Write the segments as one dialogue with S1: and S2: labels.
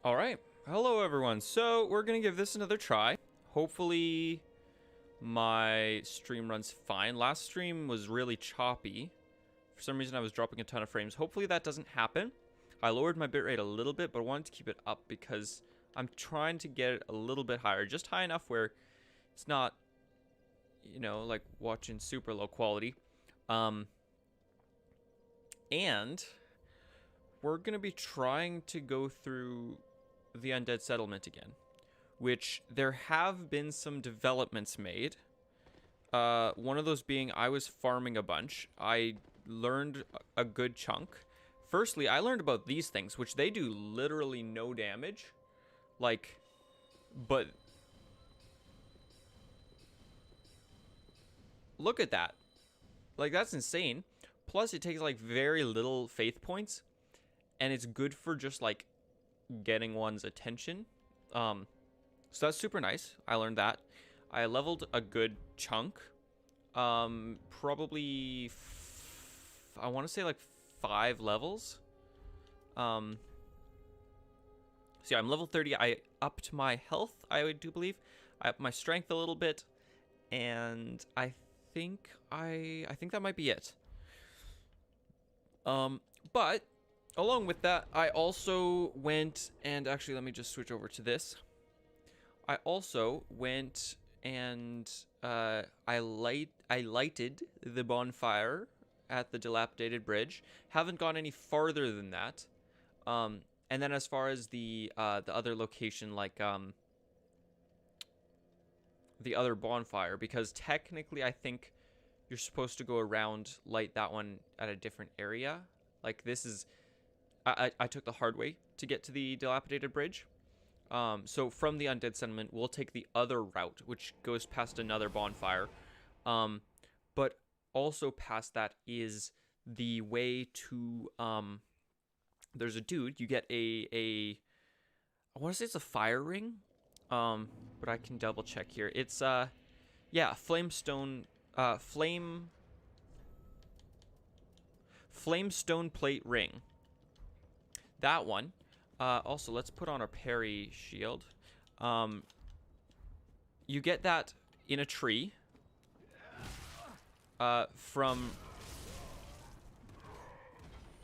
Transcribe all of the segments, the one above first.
S1: All right. Hello, everyone. So we're going to give this another try. Hopefully my stream runs fine. Last stream was really choppy. For some reason, I was dropping a ton of frames. Hopefully that doesn't happen. I lowered my bitrate a little bit, but I wanted to keep it up because I'm trying to get it a little bit higher. Just high enough where it's not, you know, like watching super low quality. And we're going to be trying to go through the Undead Settlement again, which there have been some developments made. One of those being I was farming a bunch. I learned a good chunk. Firstly, I learned about these things, which they do literally no damage. Like, but look at that. Like, that's insane. Plus, it takes like very little faith points, and it's good for just like getting one's attention. So that's super nice. I learned that. I leveled a good chunk. Probably I want to say like 5 levels. So yeah, I'm level 30. I upped my health, I do believe. I upped my strength a little bit, and I think that might be it. But along with that, I also went and actually let me just switch over to this. I also went and I lighted the bonfire at the dilapidated bridge. Haven't gone any farther than that. And then as far as the other location, like the other bonfire, because technically I think you're supposed to go around, light that one at a different area. Like this is, I took the hard way to get to the dilapidated bridge. So from the Undead Settlement, we'll take the other route, which goes past another bonfire. But also past that is the way to, there's a dude, you get I want to say it's a fire ring, but I can double check here. It's, yeah, flamestone plate ring. That one. Also, let's put on our parry shield. You get that in a tree. From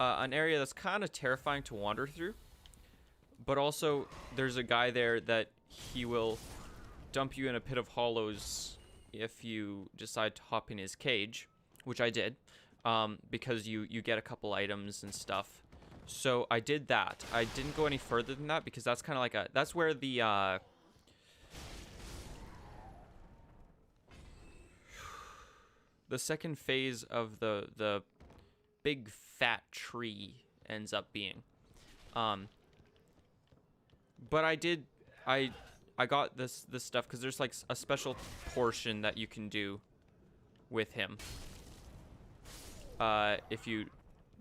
S1: an area that's kind of terrifying to wander through. But also, there's a guy there that he will dump you in a pit of hollows if you decide to hop in his cage, which I did, because you get a couple items and stuff. So I did that. I didn't go any further than that because that's kind of like that's where the second phase of the big fat tree ends up being. But I got this stuff because there's like a special portion that you can do with him. If you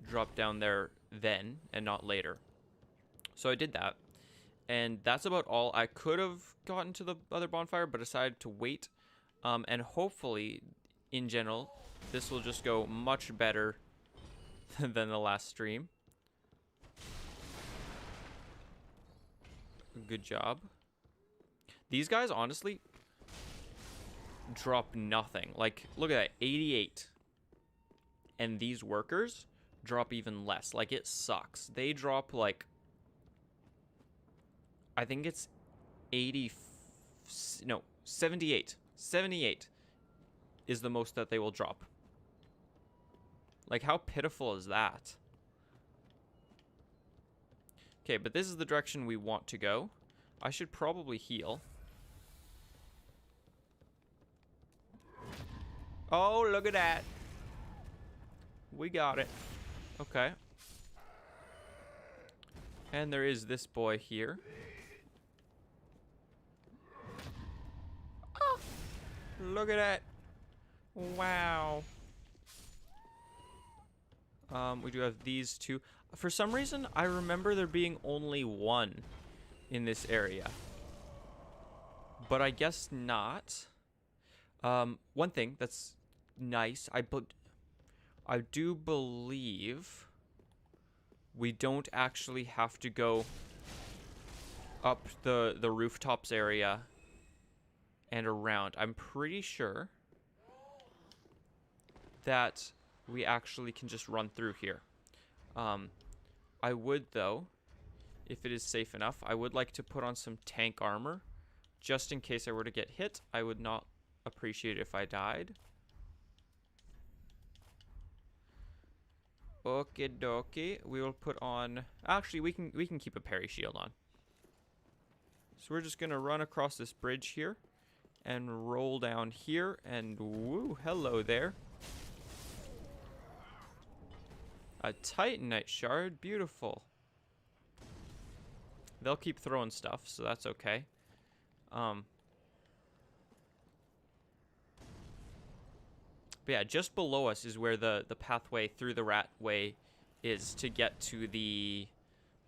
S1: drop down there then and not later. So I did that. And that's about all. I could have gotten to the other bonfire, but decided to wait. And hopefully, in general, this will just go much better than the last stream. Good job. These guys, honestly, drop nothing. Like, look at that, 88. And these workers drop even less. Like, it sucks. They drop, like, I think it's 78. 78 is the most that they will drop. Like, how pitiful is that? Okay, but this is the direction we want to go. I should probably heal. Oh, look at that. We got it. Okay. And there is this boy here. Oh, look at that. Wow. We do have these two. For some reason, I remember there being only one in this area. But I guess not. One thing that's nice, I do believe we don't actually have to go up the rooftops area and around. I'm pretty sure that we actually can just run through here. I would, though, if it is safe enough, I would like to put on some tank armor just in case I were to get hit. I would not appreciate it if I died. Okie dokie. We will put on... Actually, we can keep a parry shield on. So we're just going to run across this bridge here and roll down here. And woo, hello there. A Titanite shard. Beautiful. They'll keep throwing stuff, so that's okay. But yeah, just below us is where the pathway through the rat way is to get to the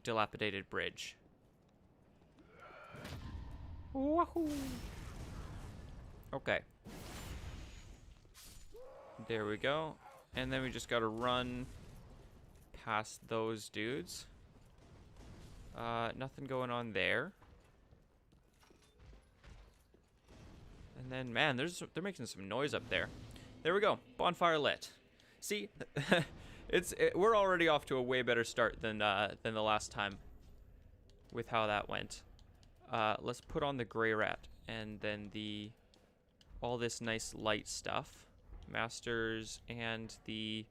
S1: dilapidated bridge. Wahoo! Okay. There we go. And then we just gotta run past those dudes. Nothing going on there. And then, man, they're making some noise up there. There we go. Bonfire lit. See, we're already off to a way better start than the last time with how that went. Let's put on the gray rat and then all this nice light stuff, masters, and I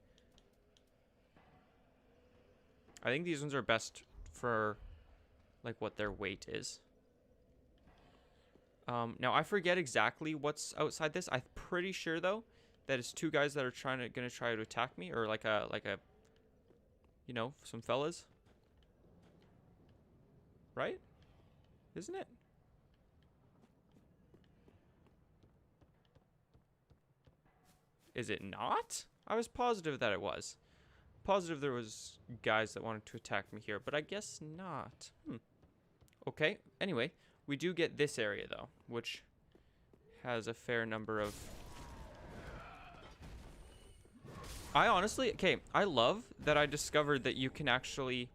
S1: think these ones are best for like what their weight is. Now I forget exactly what's outside this. I'm pretty sure though that it's two guys that are gonna try to attack me, or like a you know, some fellas. Right? Isn't it? Is it not? I was positive that it was. Positive there was guys that wanted to attack me here, but I guess not. Okay, anyway, we do get this area though, which has a fair number of... I honestly, okay, I love that I discovered that you can actually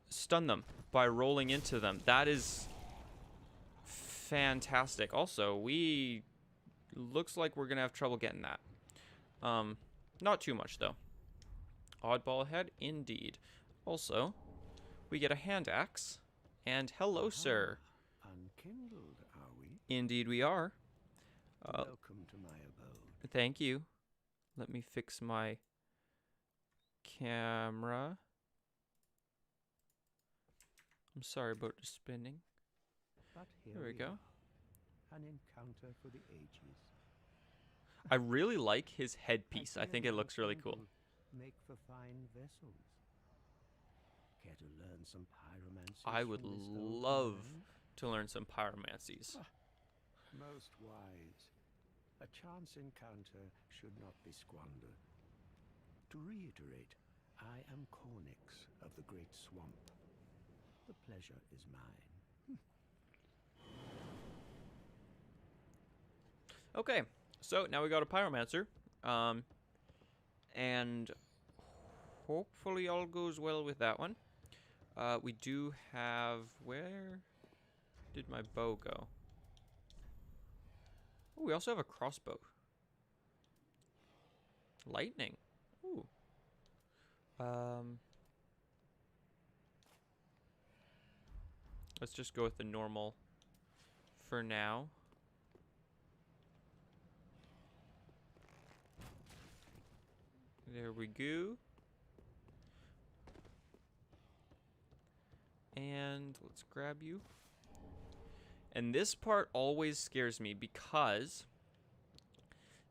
S1: stun them by rolling into them. That is fantastic. Also, looks like we're gonna have trouble getting that. Not too much though. Oddball head, indeed. Also, we get a hand axe, and hello, sir.
S2: Unkindled, are we?
S1: Indeed, we are.
S2: Welcome to my abode.
S1: Thank you. Let me fix my camera. I'm sorry about the spinning.
S2: But
S1: There we go.
S2: An encounter for the ages.
S1: I really like his headpiece. I think it looks really cool.
S2: Make for fine vessels. Care to learn some pyromancy?
S1: I would love to learn some pyromancies.
S2: Most wise. A chance encounter should not be squandered. To reiterate, I am Cornix of the Great Swamp. The pleasure is mine.
S1: Okay, so now we got a pyromancer, and hopefully all goes well with that one. We do have... Where did my bow go? Oh, we also have a crossbow. Lightning. Ooh. Let's just go with the normal for now. There we go. And let's grab you. And this part always scares me because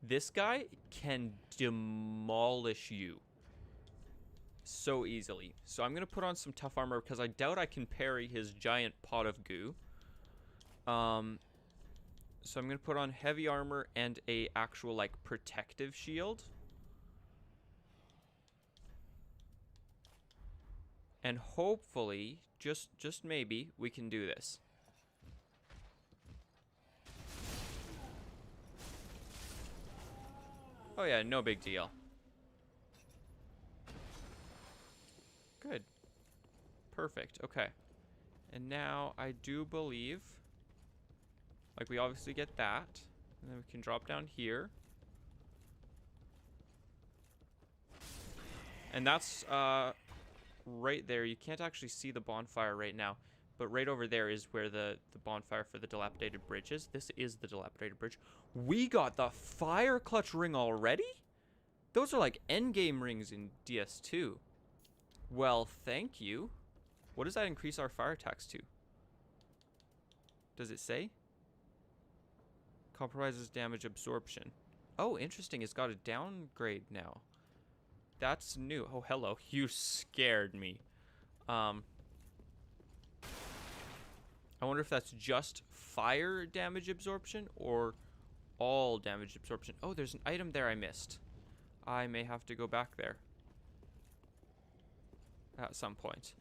S1: this guy can demolish you so easily. So I'm going to put on some tough armor because I doubt I can parry his giant pot of goo. So I'm going to put on heavy armor and a actual like protective shield. And hopefully, just maybe, we can do this. Oh yeah, no big deal. Good. Perfect. Okay. And now I do believe, like, we obviously get that. And then we can drop down here. And that's right there. You can't actually see the bonfire right now. But right over there is where the bonfire for the dilapidated bridge is. This is the dilapidated bridge. We got the fire clutch ring already? Those are like endgame rings in DS2. Well, thank you. What does that increase our fire attacks to? Does it say? Compromises damage absorption. Oh, interesting. It's got a downgrade now. That's new. Oh, hello. You scared me. I wonder if that's just fire damage absorption or all damage absorption. Oh, there's an item there I missed. I may have to go back there at some point.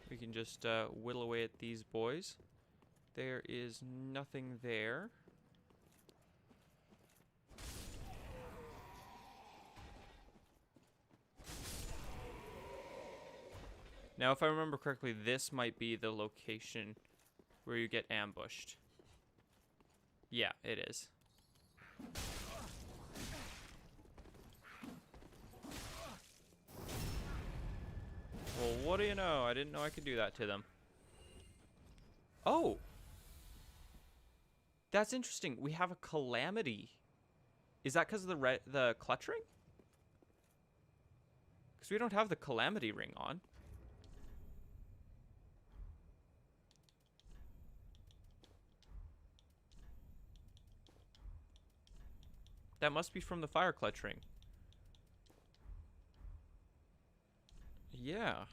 S1: We can just whittle away at these boys. There is nothing there. Now, if I remember correctly, this might be the location where you get ambushed. Yeah, it is. Well, what do you know? I didn't know I could do that to them. Oh! That's interesting. We have a calamity. Is that because of the clutch ring? Because we don't have the calamity ring on. That must be from the fire clutch ring. Yeah.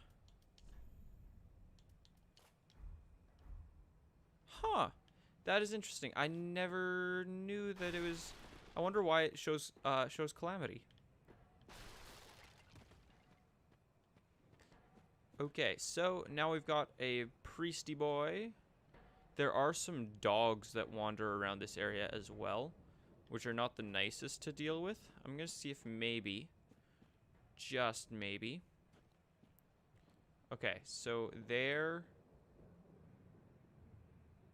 S1: Huh. That is interesting. I never knew that it was... I wonder why it shows calamity. Okay, so now we've got a priesty boy. There are some dogs that wander around this area as well, which are not the nicest to deal with. I'm going to see if maybe, just maybe. Okay, so there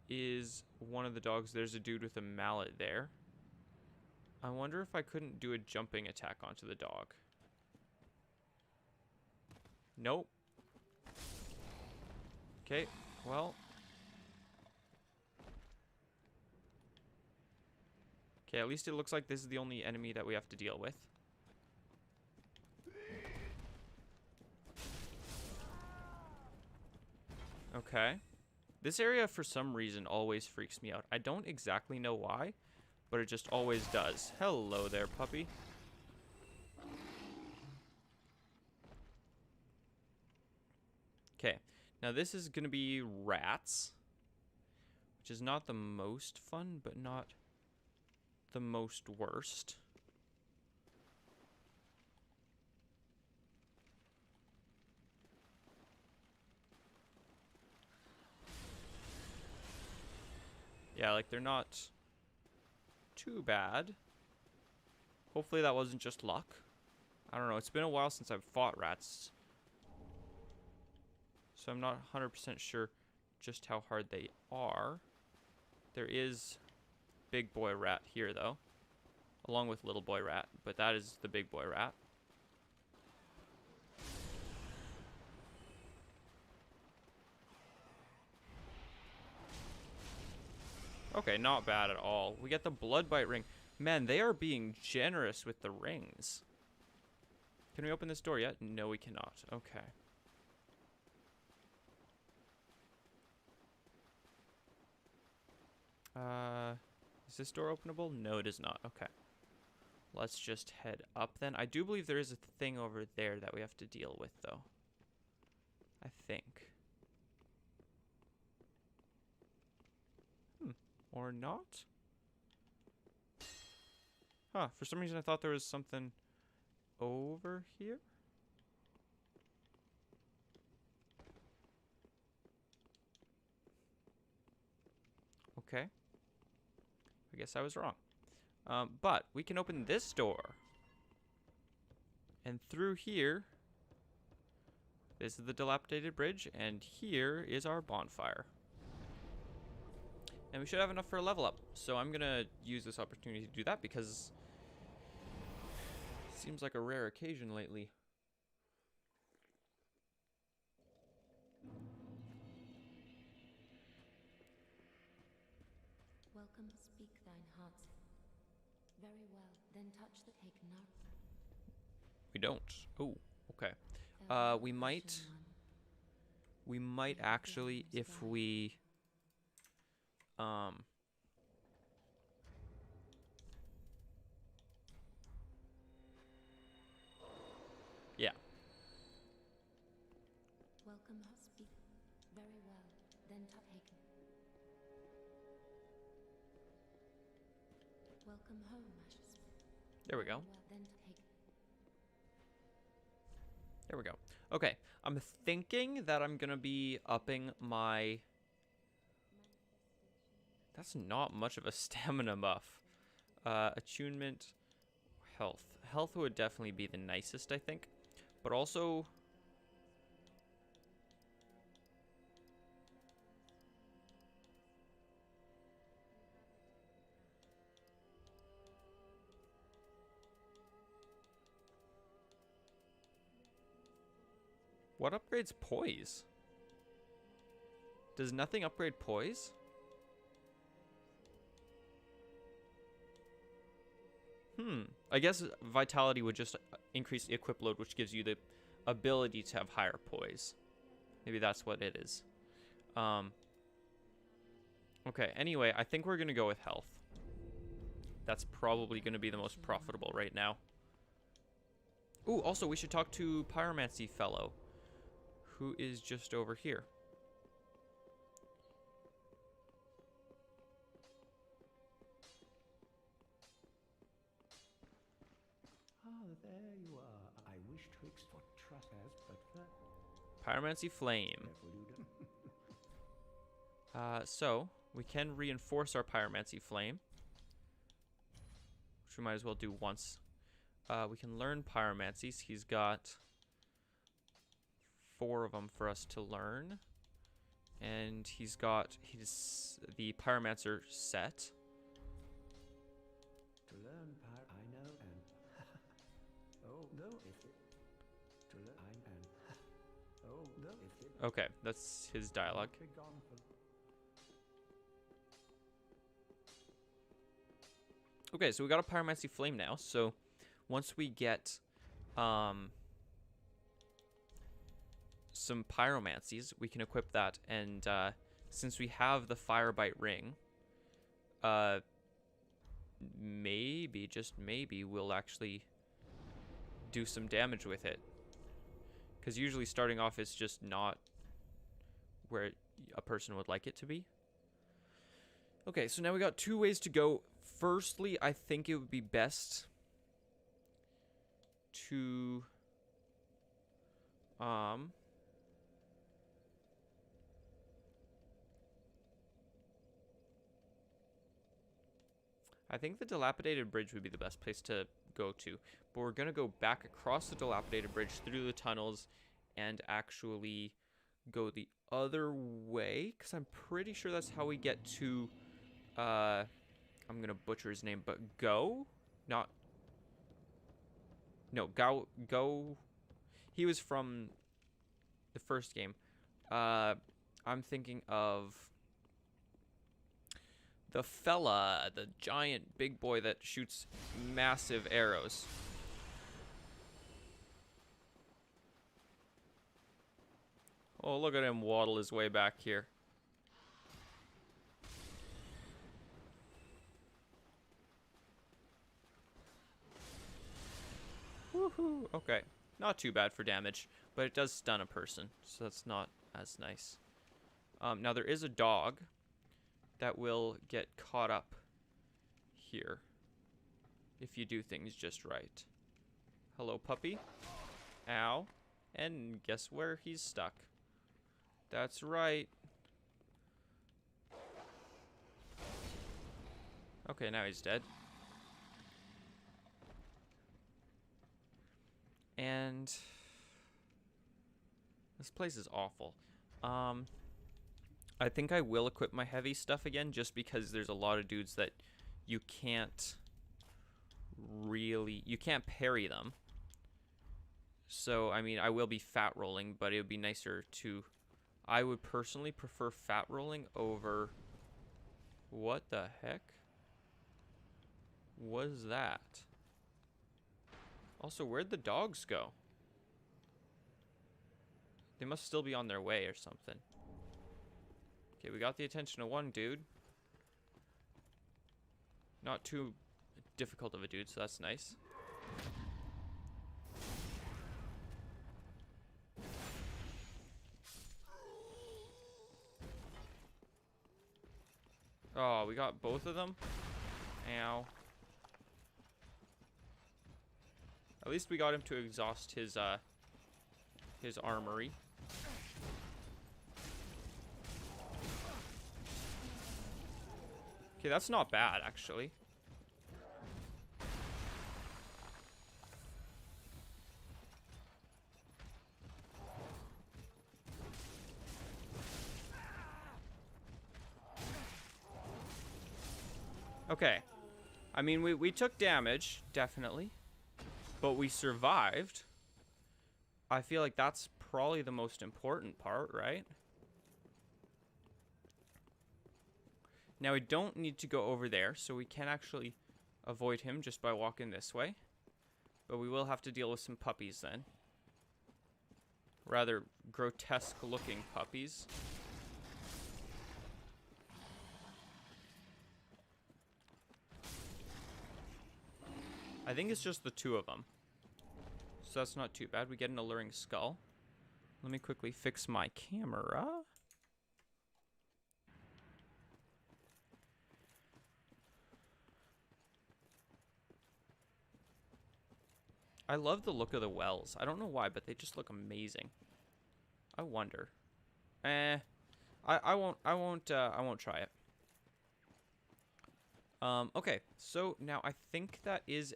S1: is one of the dogs. There's a dude with a mallet there. I wonder if I couldn't do a jumping attack onto the dog. Nope. Okay, well. Okay, at least it looks like this is the only enemy that we have to deal with. Okay. This area, for some reason, always freaks me out. I don't exactly know why, but it just always does. Hello there, puppy. Okay. Now, this is going to be rats, which is not the most fun, but not the most worst. Yeah, like, they're not too bad. Hopefully that wasn't just luck. I don't know. It's been a while since I've fought rats, so I'm not 100% sure just how hard they are. There is big boy rat here, though, along with little boy rat, but that is the big boy rat. Okay, not bad at all. We get the blood bite ring. Man, they are being generous with the rings. Can we open this door yet? No, we cannot. Okay. Is this door openable? No, it is not. Okay. Let's just head up then. I do believe there is a thing over there that we have to deal with, though. I think. Or not? Huh, for some reason I thought there was something over here. Okay. I guess I was wrong. But we can open this door. And through here, this is the dilapidated bridge, and here is our bonfire. And we should have enough for a level up. So I'm gonna use this opportunity to do that because it seems like a rare occasion lately.
S3: Welcome, speak thine heart. Very well, then touch the taken now.
S1: We don't. Oh, okay. We might actually, if we yeah.
S3: Welcome, speak. Very well, then touch taken. Welcome home, Ashes.
S1: There we go.
S3: Well, then taken.
S1: There we go. Okay, I'm thinking that I'm gonna be upping my... That's not much of a stamina buff. Attunement, health. Health would definitely be the nicest, I think. But also... What upgrades poise? Does nothing upgrade poise? I guess vitality would just increase the equip load, which gives you the ability to have higher poise. Maybe that's what it is. Okay, anyway, I think we're going to go with health. That's probably going to be the most profitable right now. Ooh, also, we should talk to Pyromancy Fellow, who is just over here.
S2: Ah, there you are. I wish twixt for trespass, but for
S1: Pyromancy Flame.
S2: careful you don't.
S1: So, we can reinforce our Pyromancy Flame, which we might as well do once. We can learn Pyromancies. He's got 4 of them for us to learn. And he's got the Pyromancer set.
S2: To learn I know and oh no if it to learn I and oh no if it
S1: Okay, that's his dialogue.
S2: be gone for
S1: Okay, so we got a Pyromancy Flame now. So once we get some Pyromancies, we can equip that. And since we have the Firebite Ring, maybe, just maybe, we'll actually do some damage with it. Because usually starting off is just not where a person would like it to be. Okay, so now we got 2 ways to go. Firstly, I think it would be best to I think the dilapidated bridge would be the best place to go to. But we're going to go back across the dilapidated bridge through the tunnels and actually go the other way. Because I'm pretty sure that's how we get to... I'm going to butcher his name, but Go? Not... No, Go... He was from the first game. I'm thinking of... the fella, the giant big boy that shoots massive arrows. Oh, look at him waddle his way back here. Woohoo! Okay, not too bad for damage, but it does stun a person, so that's not as nice. Now there is a dog that will get caught up here if you do things just right. Hello, puppy. Ow. And guess where he's stuck? That's right. Okay, now he's dead. And this place is awful. I think I will equip my heavy stuff again, just because there's a lot of dudes that you can't parry them. So, I mean, I will be fat rolling, but it would be nicer to... I would personally prefer fat rolling over... What the heck was that? Also, where'd the dogs go? They must still be on their way or something. Okay, we got the attention of one dude. Not too difficult of a dude, so that's nice. Oh, we got both of them? Ow. At least we got him to exhaust his armory. Okay, that's not bad, actually. Okay. I mean, we took damage, definitely. But we survived. I feel like that's probably the most important part, right? Now, we don't need to go over there, so we can actually avoid him just by walking this way. But we will have to deal with some puppies then. Rather grotesque-looking puppies. I think it's just the two of them. So that's not too bad. We get an alluring skull. Let me quickly fix my camera. I love the look of the wells. I don't know why, but they just look amazing. I wonder. I won't try it. Okay, so now I think that is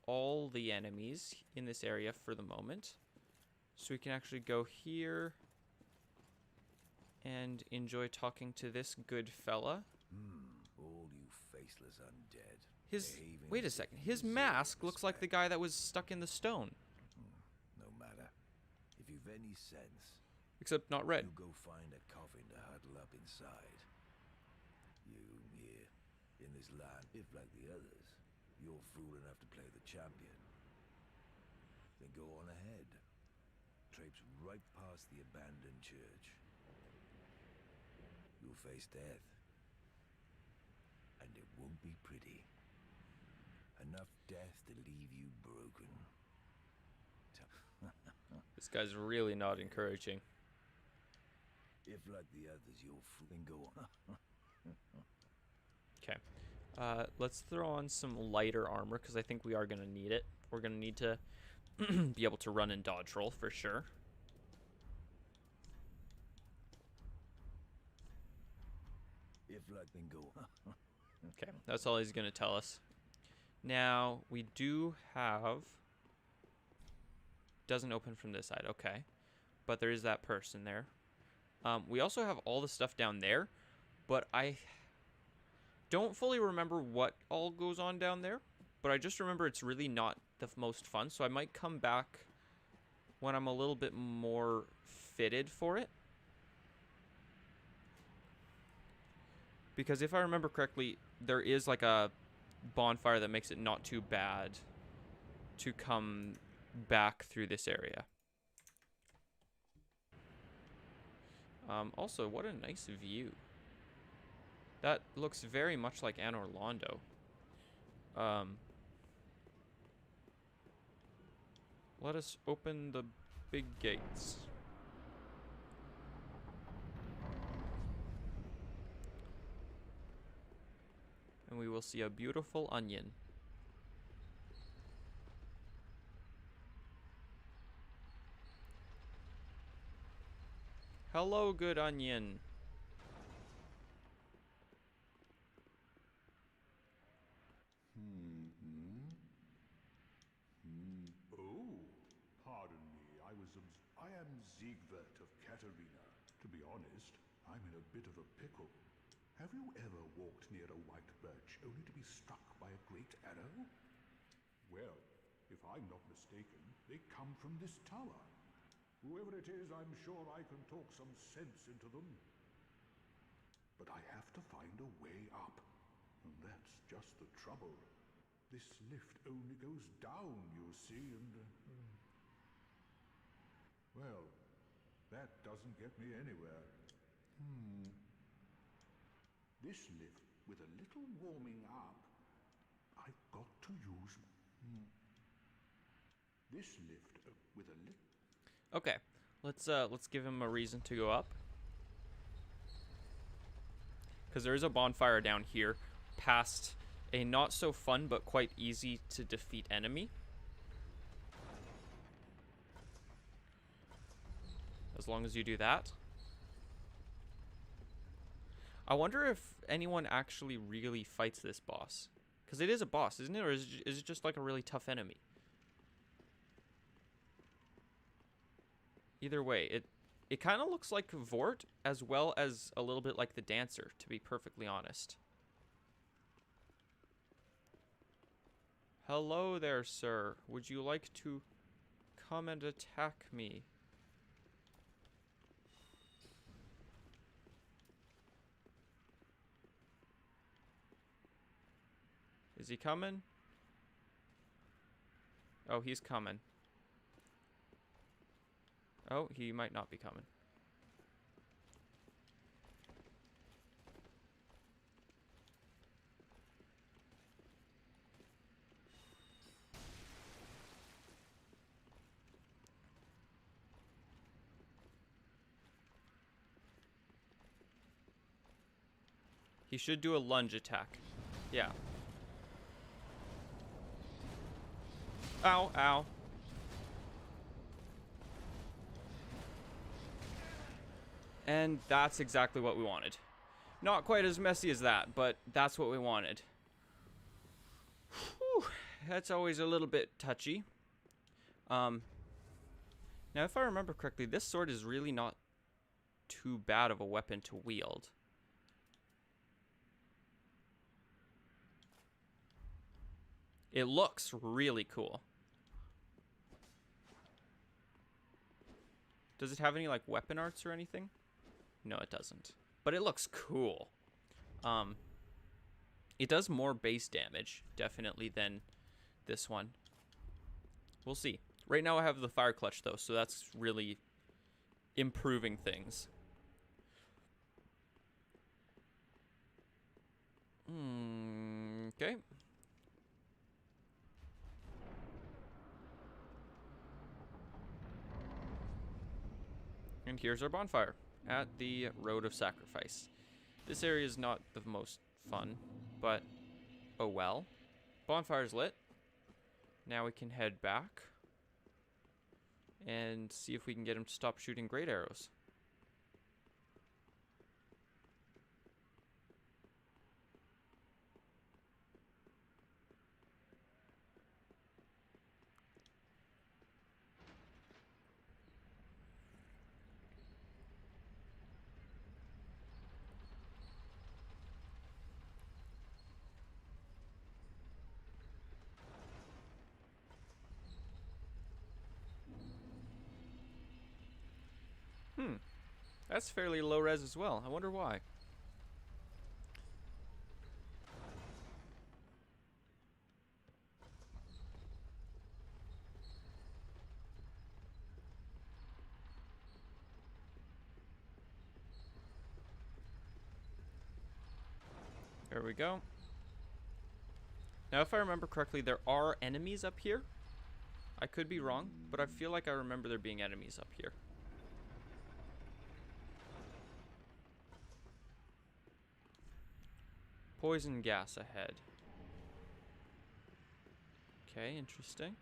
S1: all the enemies in this area for the moment. So we can actually go here and enjoy talking to this good fella.
S4: All you faceless undead.
S1: Wait a second. His mask looks like the guy that was stuck in the stone.
S4: No matter. If you've any sense,
S1: Except not red.
S4: you go find a coffin to huddle up inside. You here, in this land, if like the others, you're fool enough to play the champion, then go on ahead. Traipse right past the abandoned church. You'll face death. And it won't be pretty. Enough death to leave you broken.
S1: This guy's really not encouraging.
S4: If like the others, you're fool, then go on.
S1: Okay. Let's throw on some lighter armor, because I think we are going to need it. We're going to need to be able to run and dodge roll for sure.
S4: If like, then go on.
S1: Okay, that's all he's going to tell us. Now, we do have... Doesn't open from this side, okay. But there is that person there. We also have all the stuff down there, but I don't fully remember what all goes on down there. But I just remember it's really not the most fun, so I might come back when I'm a little bit more fitted for it. Because if I remember correctly, there is like a bonfire that makes it not too bad to come back through this area. Also, what a nice view. That looks very much like Anor Londo. Let us open the big gates. And we will see a beautiful onion. Hello, good onion.
S5: Oh, hi. mannerisms. I am Siegwart of Katarina. To be honest, I'm in a bit of a pickle. Have you ever walked near a white birch only to be struck by a great arrow? Well, if I'm not mistaken, they come from this tower. Whoever it is, I'm sure I can talk some sense into them. But I have to find a way up, and that's just the trouble. This lift only goes down, you see, and... Well, that doesn't get me anywhere. This lift, with a little warming up, I've got to use... This lift, with a little...
S1: Okay, let's give him a reason to go up. Because there is a bonfire down here, past a not so fun but quite easy to defeat enemy. As long as you do that. I wonder if anyone actually really fights this boss. Because it is a boss, isn't it? Or is it just like a really tough enemy? Either way, it kind of looks like Vort as well as a little bit like the Dancer, to be perfectly honest. Hello there, sir. Would you like to come and attack me? Is he coming? Oh, he's coming. Oh, he might not be coming. He should do a lunge attack. Yeah. Ow, ow. And that's exactly what we wanted. Not quite as messy as that, but that's what we wanted. Whew, that's always a little bit touchy. Now, if I remember correctly, this sword is really not too bad of a weapon to wield. It looks really cool. Does it have any, like, weapon arts or anything? No, it doesn't. But it looks cool. It does more base damage, definitely, than this one. We'll see. Right now I have the fire clutch, though, so that's really improving things. Okay. And here's our bonfire at the Road of Sacrifice. This area is not the most fun, but oh well. Bonfire's lit. Now we can head back and see if we can get him to stop shooting great arrows. That's fairly low res as well. I wonder why. There we go. Now, if I remember correctly, there are enemies up here. I could be wrong, but I feel like I remember there being enemies up here. Poison gas ahead. Okay, interesting.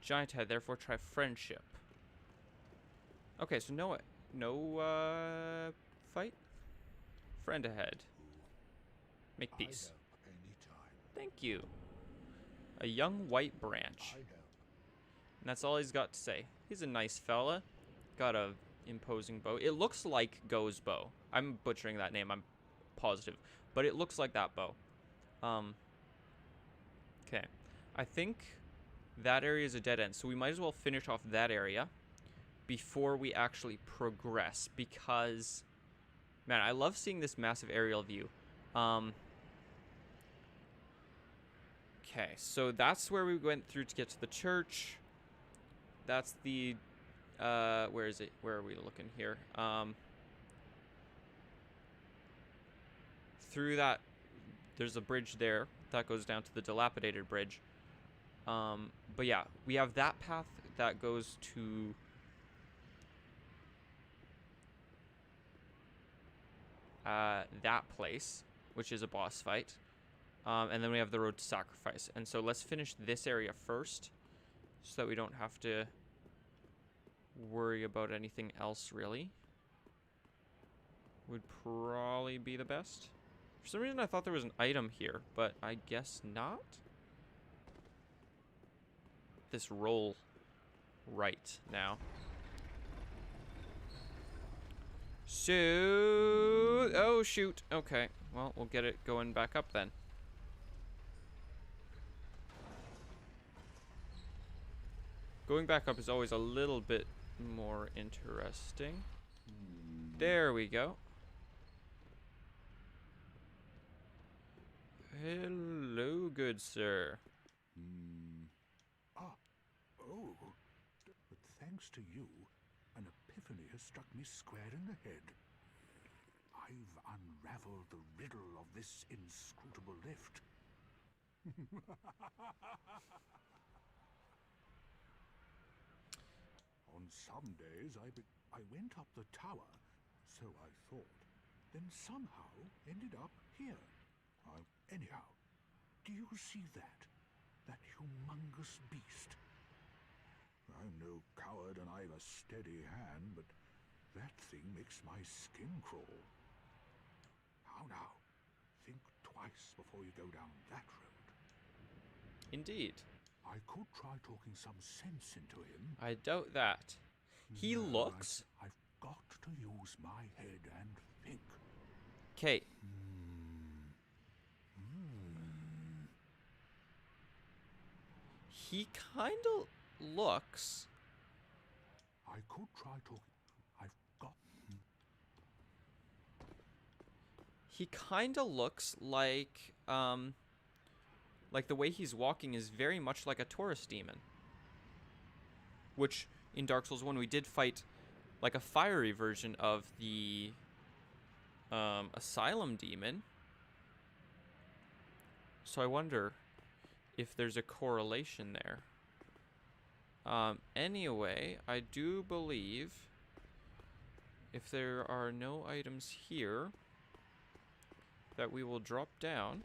S1: Giant head, therefore try friendship. Okay, so no fight? Friend ahead. Make peace. Thank you. A young white branch.
S5: I help.
S1: And that's all he's got to say. He's a nice fella. Got a imposing bow. It looks like Go's bow. I'm butchering that name, I'm positive. But it looks like that bow. Okay. I think that area is a dead end. So we might as well finish off that area before we actually progress. Because, man, I love seeing this massive aerial view. Okay, so that's where we went through to get to the church. That's the, where is it? Where are we looking here? Through that, there's a bridge there that goes down to the dilapidated bridge. But yeah, we have that path that goes to that place, which is a boss fight. And then we have the road to sacrifice. And so let's finish this area first so that we don't have to worry about anything else, really. Would probably be the best. For some reason, I thought there was an item here, but I guess not. This roll right now. So, oh shoot. Okay, well, we'll get it going back up then. Going back up is always a little bit more interesting. There we go. Hello, good sir.
S5: Oh. But thanks to you, an epiphany has struck me square in the head. I've unraveled the riddle of this inscrutable lift. On some days, I went up the tower, so I thought, then somehow ended up here. Anyhow, do you see that? That humongous beast? I'm no coward and I've a steady hand, but that thing makes my skin crawl. How now? Think twice before you go down that road.
S1: Indeed.
S5: I could try talking some sense into him.
S1: I doubt that. He
S5: No,
S1: looks...
S5: I've got to use my head and think.
S1: Okay. He kind of looks...
S5: I could try talking. I've got...
S1: He kind of looks like the way he's walking is very much like a Taurus demon. Which, in Dark Souls 1, we did fight like a fiery version of the Asylum demon. So I wonder if there's a correlation there. Anyway, I do believe if there are no items here that we will drop down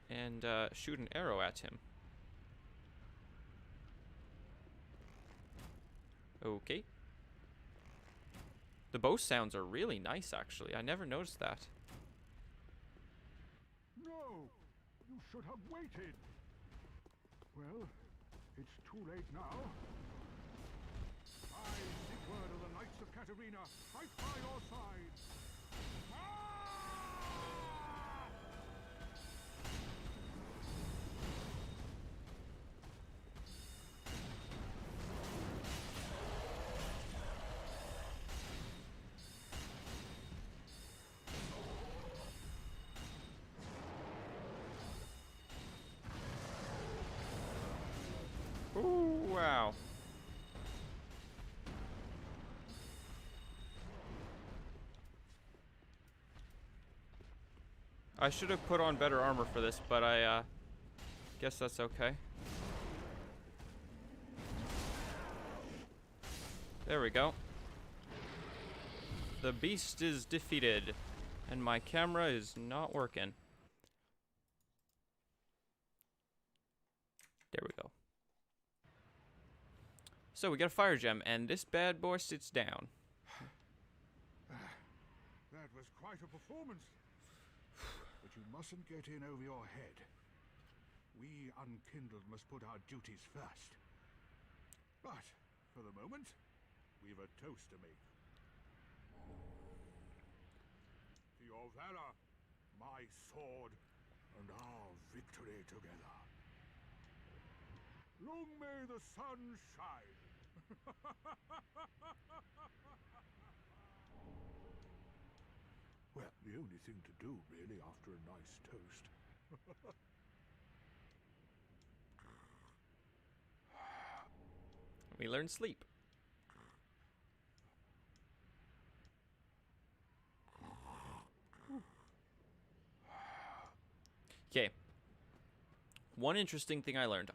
S1: and shoot an arrow at him. Okay. The bow sounds are really nice, actually. I never noticed that.
S5: No! You should have waited! Well, it's too late now. I seek word of the Knights of Catarina. Fight by your side!
S1: Ooh, wow. I should have put on better armor for this, but I guess that's okay. There we go. The beast is defeated, and my camera is not working. There we go. So we got a fire gem, and this bad boy sits down.
S5: That was quite a performance. but you mustn't get in over your head. We unkindled must put our duties first. But, for the moment, we've a toast to make. To your valor, my sword, and our victory together. Long may the sun shine. Well, the only thing to do, really, after a nice toast.
S1: We learn sleep. Okay. One interesting thing I learned.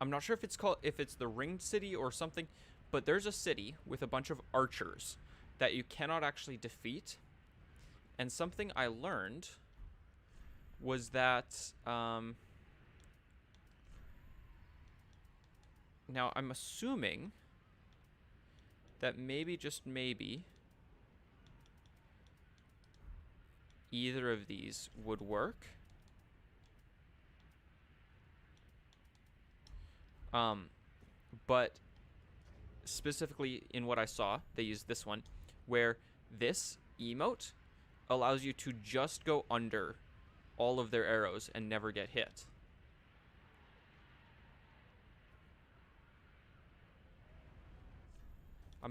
S1: I'm not sure if it's the ringed city or something, but there's a city with a bunch of archers that you cannot actually defeat. And something I learned was that now I'm assuming that maybe, just maybe, either of these would work. But specifically in what I saw, they used this one, where this emote allows you to just go under all of their arrows and never get hit.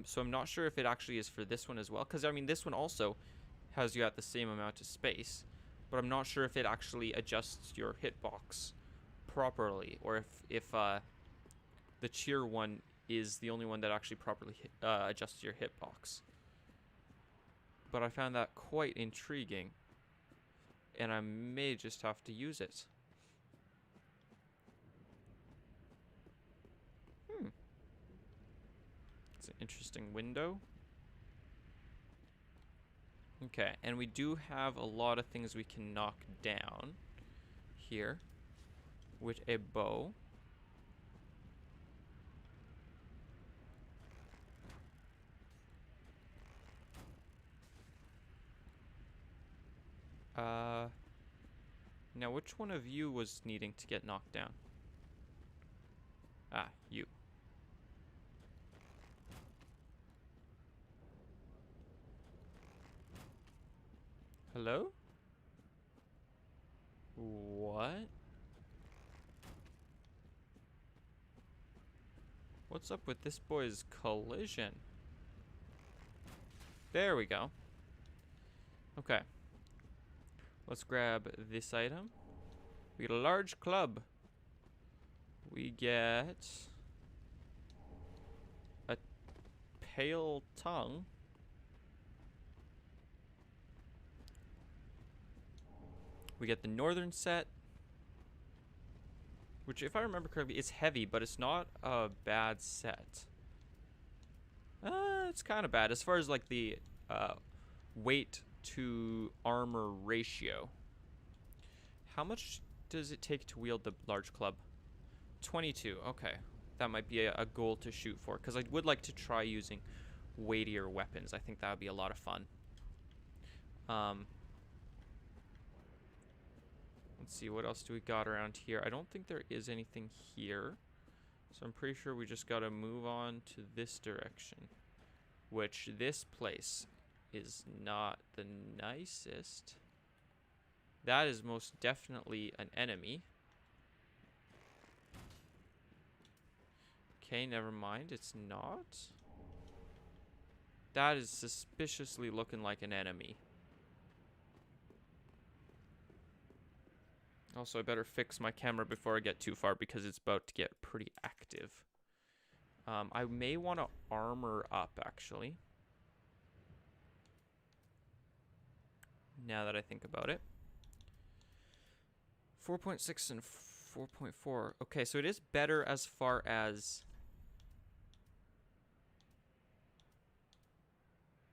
S1: So I'm not sure if it actually is for this one as well, because I mean this one also has you at the same amount of space, but I'm not sure if it actually adjusts your hitbox properly, or if the cheer one is the only one that actually properly adjusts your hitbox. But I found that quite intriguing, and I may just have to use it. It's an interesting window. Okay, and we do have a lot of things we can knock down here with a bow. Now which one of you was needing to get knocked down? Ah, you. Hello? What? What's up with this boy's collision? There we go. Okay. Let's grab this item. We get a large club. We get a pale tongue. We get the northern set, which, if I remember correctly, is heavy, but it's not a bad set. It's kind of bad as far as like the weight to armor ratio. How much does it take to wield the large club? 22. Okay, that might be a goal to shoot for, because I would like to try using weightier weapons. I think that would be a lot of fun. Let's see, what else do we got around here? I don't think there is anything here, so I'm pretty sure we just got to move on to this direction, which this place is not the nicest. That is most definitely an enemy. Okay, never mind, it's not. That is suspiciously looking like an enemy. Also, I better fix my camera before I get too far, because it's about to get pretty active. I may want to armor up, actually. Now that I think about it. 4.6 and 4.4. Okay, so it is better as far as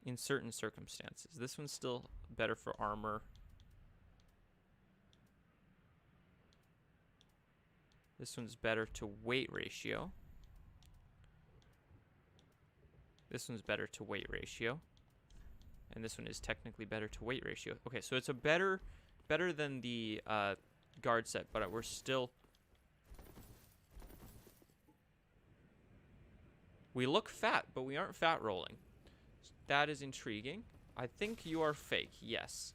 S1: in certain circumstances. This one's still better for armor. This one's better to weight ratio. This one's better to weight ratio. And this one is technically better to weight ratio. Okay, so it's a better better than the guard set, but we're still... We look fat, but we aren't fat rolling. That is intriguing. I think you are fake, yes.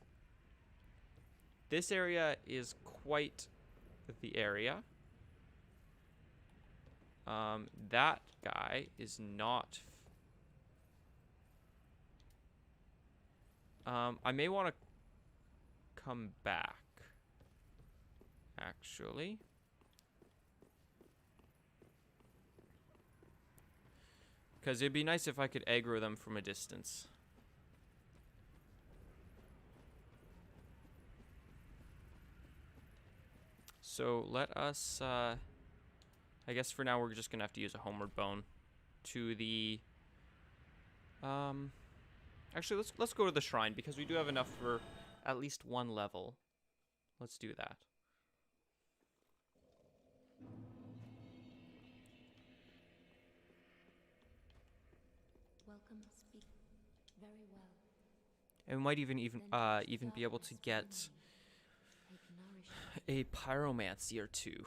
S1: This area is quite the area. That guy is not... I may want to come back, actually. Because it'd be nice if I could aggro them from a distance. So let us, I guess for now we're just going to have to use a homeward bone to the, actually let's go to the shrine because we do have enough for at least one level. Let's do that.
S3: Welcome, speak very well.
S1: And we might even be able to get
S3: Take nourishment.
S1: a pyromancy or two.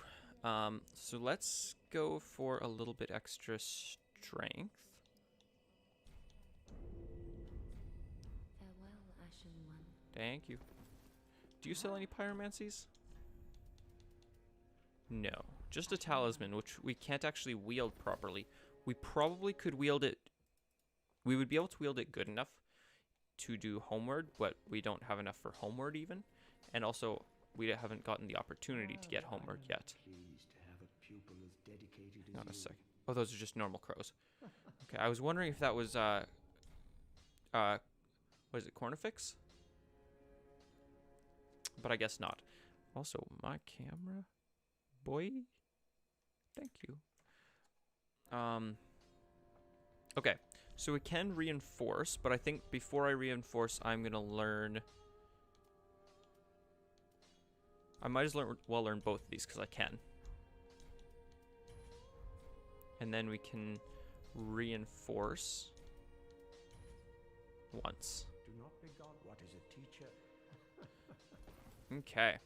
S1: So let's go for a little bit extra strength.
S3: Farewell, Ashen One.
S1: Thank you. Do you sell any pyromancies? No, just a talisman, which we can't actually wield properly. We probably could wield it. We would be able to wield it good enough to do homeward, but we don't have enough for homeward even. And also, we haven't gotten the opportunity to get homeward yet.
S2: Pleased to have a pupil as dedicated as
S1: Not a
S2: you.
S1: second. Oh, those are just normal crows. Okay, I was wondering if that was, what is it, Cornifix? But I guess not. Also, my camera, boy. Thank you. Okay, so we can reinforce, but I think before I reinforce, I'm gonna learn. I might as well learn both of these because I can. And then we can reinforce once.
S2: Do not begot what is a teacher.
S1: Okay.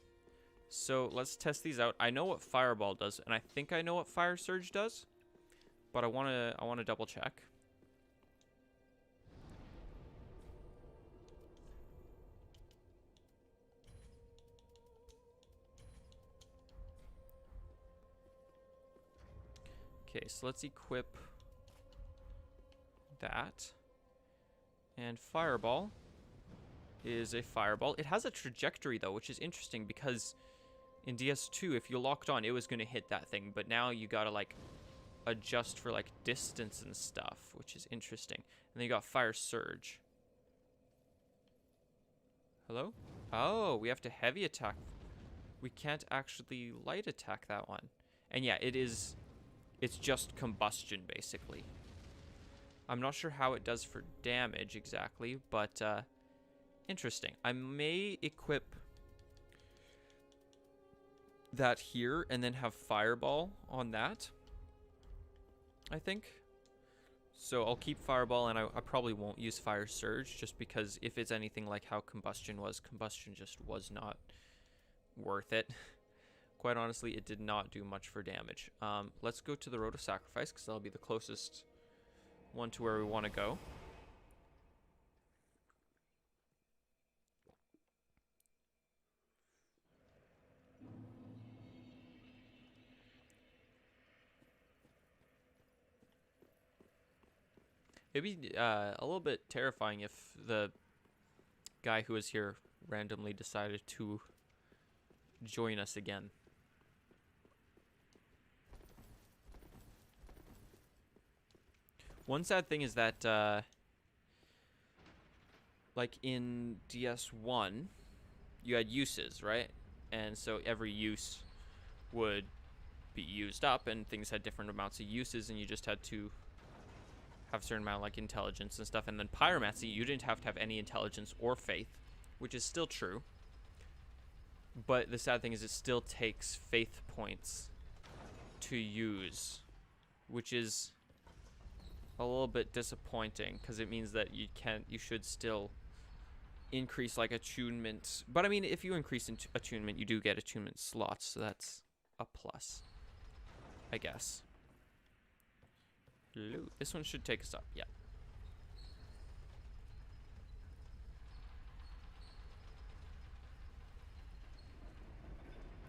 S1: So let's test these out. I know what Fireball does, and I think I know what Fire Surge does, but I wanna double check. Okay, so let's equip that. And Fireball is a fireball. It has a trajectory though, which is interesting because in DS2, if you locked on, it was going to hit that thing, but now you got to like adjust for like distance and stuff, which is interesting. And then you got Fire Surge. Hello? Oh, we have to heavy attack. We can't actually light attack that one. And yeah, it's just combustion basically. I'm not sure how it does for damage exactly, but interesting. I may equip that here and then have Fireball on that, I think. So I'll keep Fireball, and I probably won't use Fire Surge just because if it's anything like how Combustion just was not worth it. Quite honestly, it did not do much for damage. Let's go to the Road of Sacrifice because that'll be the closest one to where we want to go. It'd be a little bit terrifying if the guy who was here randomly decided to join us again. One sad thing is that, like in DS1, you had uses, right? And so every use would be used up, and things had different amounts of uses, and you just had to have a certain amount of like intelligence and stuff. And then Pyromancy, you didn't have to have any intelligence or faith, which is still true. But the sad thing is it still takes faith points to use, which is a little bit disappointing because it means that you should still increase like attunement. But I mean, if you increase attunement, you do get attunement slots, so that's a plus, I guess. Loot. This one should take us up. Yeah.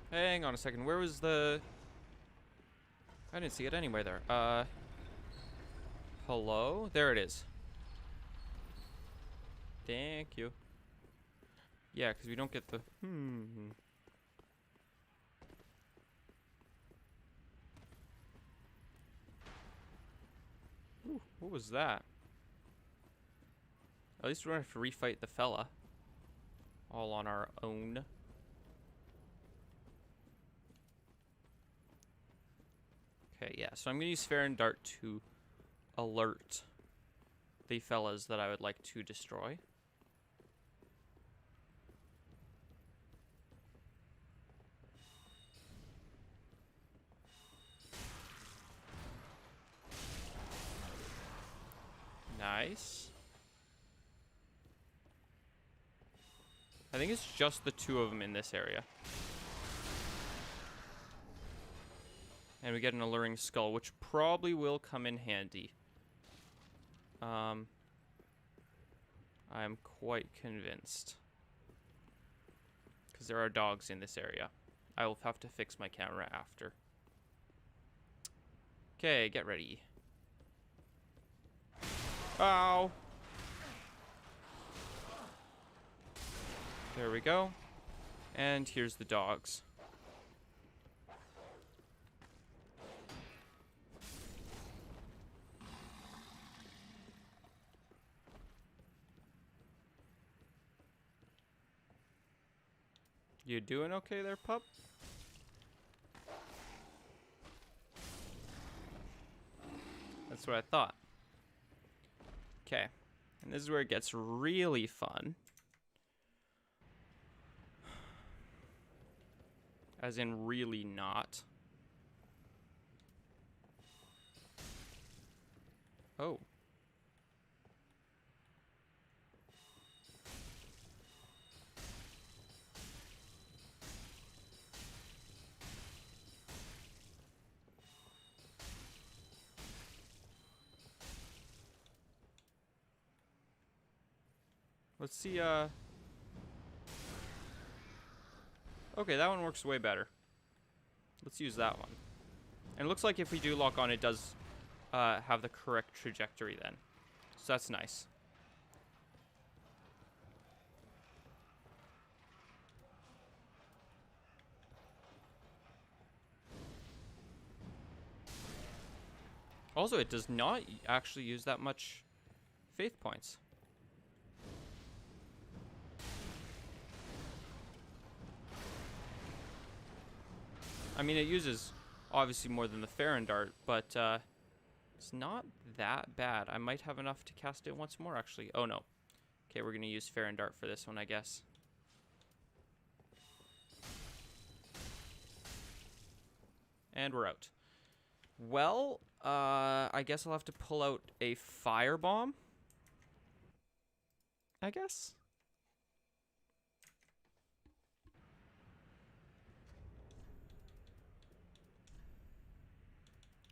S1: Hang on a second. Where was the... I didn't see it anywhere there. Hello? There it is. Thank you. Yeah, because we don't get the... Ooh, what was that? At least we don't have to refight the fella. All on our own. Okay, yeah, so I'm going to use Fair and Dart to alert the fellas that I would like to destroy. Nice. I think it's just the two of them in this area. And we get an alluring skull, which probably will come in handy. I'm quite convinced. Because there are dogs in this area. I will have to fix my camera after. Okay, get ready. Ow! There we go. And here's the dogs. You doing okay there, pup? That's what I thought. Okay. And this is where it gets really fun. As in really not. Oh. Let's see, okay, that one works way better. Let's use that one. And it looks like if we do lock on, it does have the correct trajectory then. So that's nice. Also, it does not actually use that much faith points. I mean, it uses obviously more than the Farron Dart, but it's not that bad. I might have enough to cast it once more, actually. Oh, no. Okay, we're going to use Farron Dart for this one, I guess. And we're out. Well, I guess I'll have to pull out a firebomb. I guess.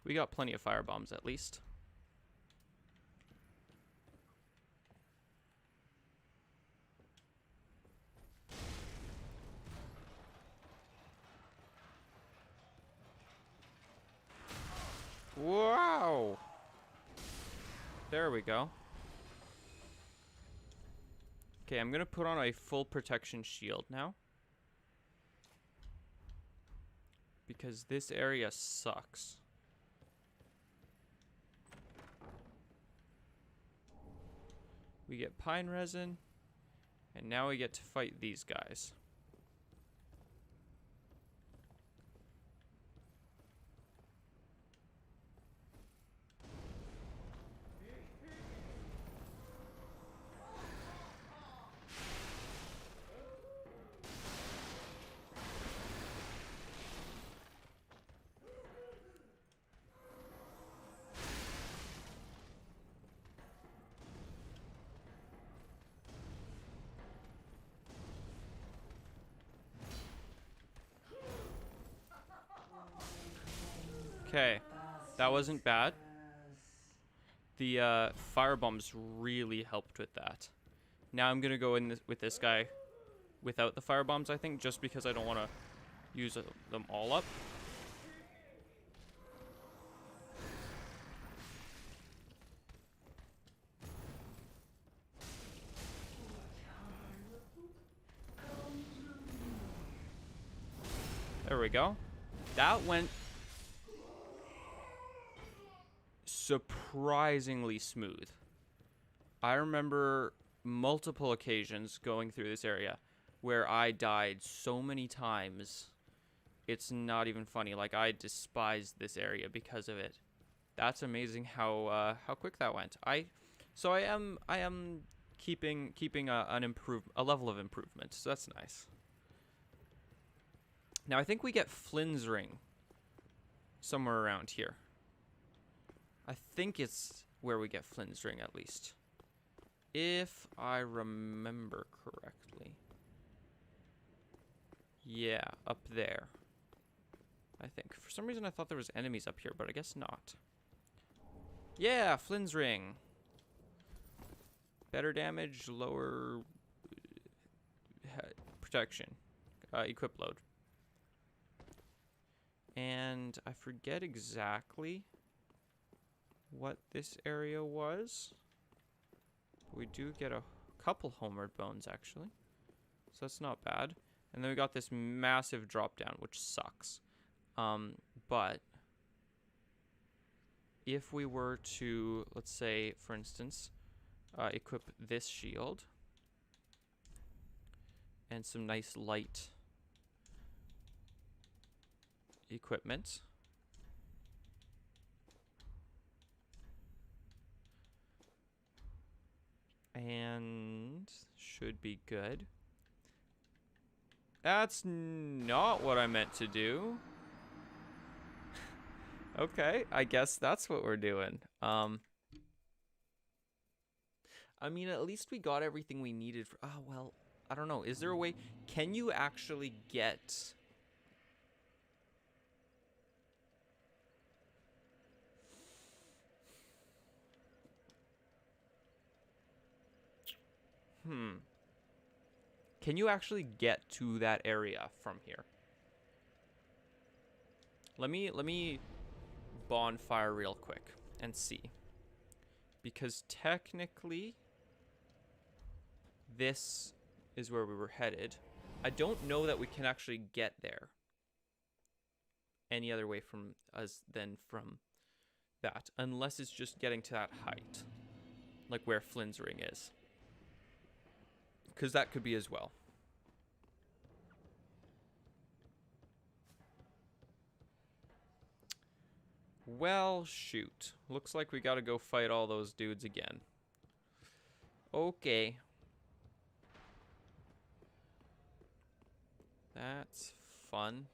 S1: We got plenty of firebombs, at least. Wow! There we go. Okay, I'm gonna put on a full protection shield now. Because this area sucks. We get pine resin, and now we get to fight these guys. Okay. That wasn't bad. The fire bombs really helped with that. Now I'm gonna go in with this guy without the fire bombs, I think, just because I don't want to use them all up. There we go. That went surprisingly smooth. I remember multiple occasions going through this area where I died so many times. It's not even funny. Like, I despised this area because of it. That's amazing how quick that went. I am keeping a level of improvement. So that's nice. Now I think we get Flynn's ring somewhere around here. I think it's where we get Flynn's ring, at least, if I remember correctly. Yeah, up there. I think. For some reason I thought there was enemies up here, but I guess not. Yeah, Flynn's ring. Better damage, lower protection. Equip load. And I forget exactly what this area was. We do get a couple homeward bones, actually. So that's not bad. And then we got this massive drop down, which sucks. But if we were to, let's say, for instance, equip this shield and some nice light equipment. And should be good. That's not what I meant to do. Okay, I guess that's what we're doing. I mean, at least we got everything we needed for... Oh, well, I don't know. Is there a way... Can you actually get... Can you actually get to that area from here? Let me bonfire real quick and see. Because technically this is where we were headed. I don't know that we can actually get there any other way from us than from that, unless it's just getting to that height, like where Flynn's ring is. Because that could be as well. Well, shoot. Looks like we gotta go fight all those dudes again. Okay. That's fun.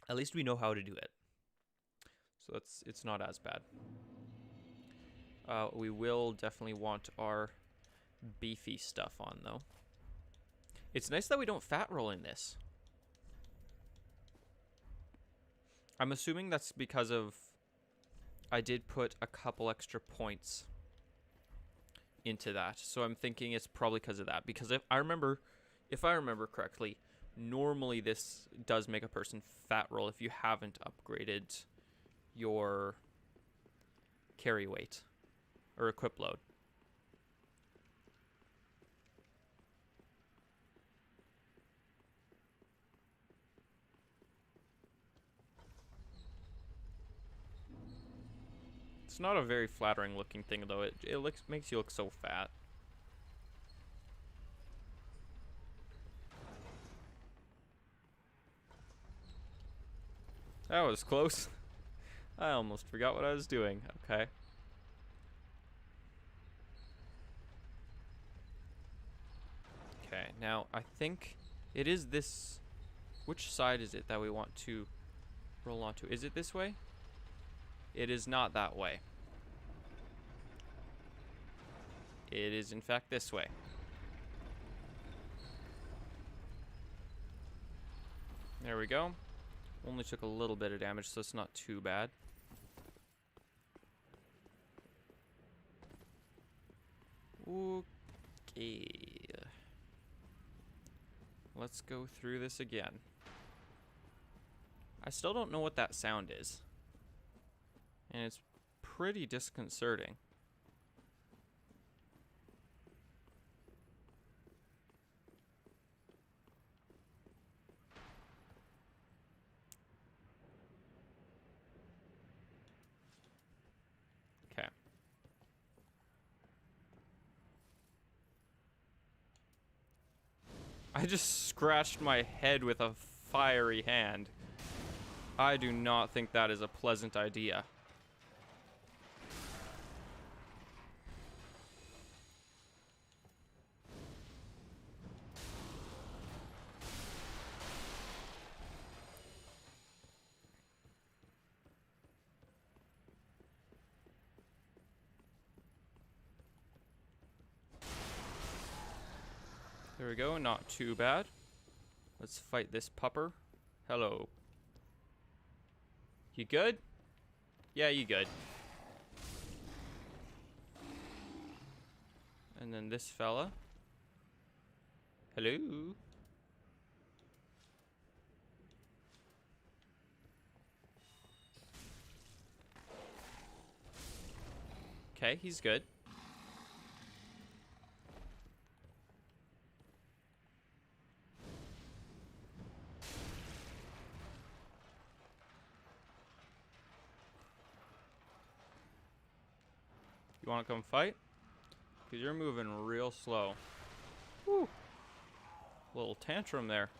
S1: At least we know how to do it. So it's not as bad. We will definitely want our beefy stuff on, though. It's nice that we don't fat roll in this. I'm assuming that's because of... I did put a couple extra points into that. So I'm thinking it's probably because of that. Because if I remember correctly, normally this does make a person fat roll if you haven't upgraded your carry weight or equip load. It's not a very flattering looking thing, though. It makes you look so fat. That was close. I almost forgot what I was doing. Okay. Okay, now I think it is this... Which side is it that we want to roll onto? Is it this way? It is not that way. It is, in fact, this way. There we go. Only took a little bit of damage, so it's not too bad. Okay. Let's go through this again. I still don't know what that sound is. And it's pretty disconcerting. Okay. I just scratched my head with a fiery hand. I do not think that is a pleasant idea. There we go, not too bad. Let's fight this pupper. Hello. You good? Yeah, you good. And then this fella. Hello. Okay, he's good. You want to come fight? Because you're moving real slow. Woo. Little tantrum there.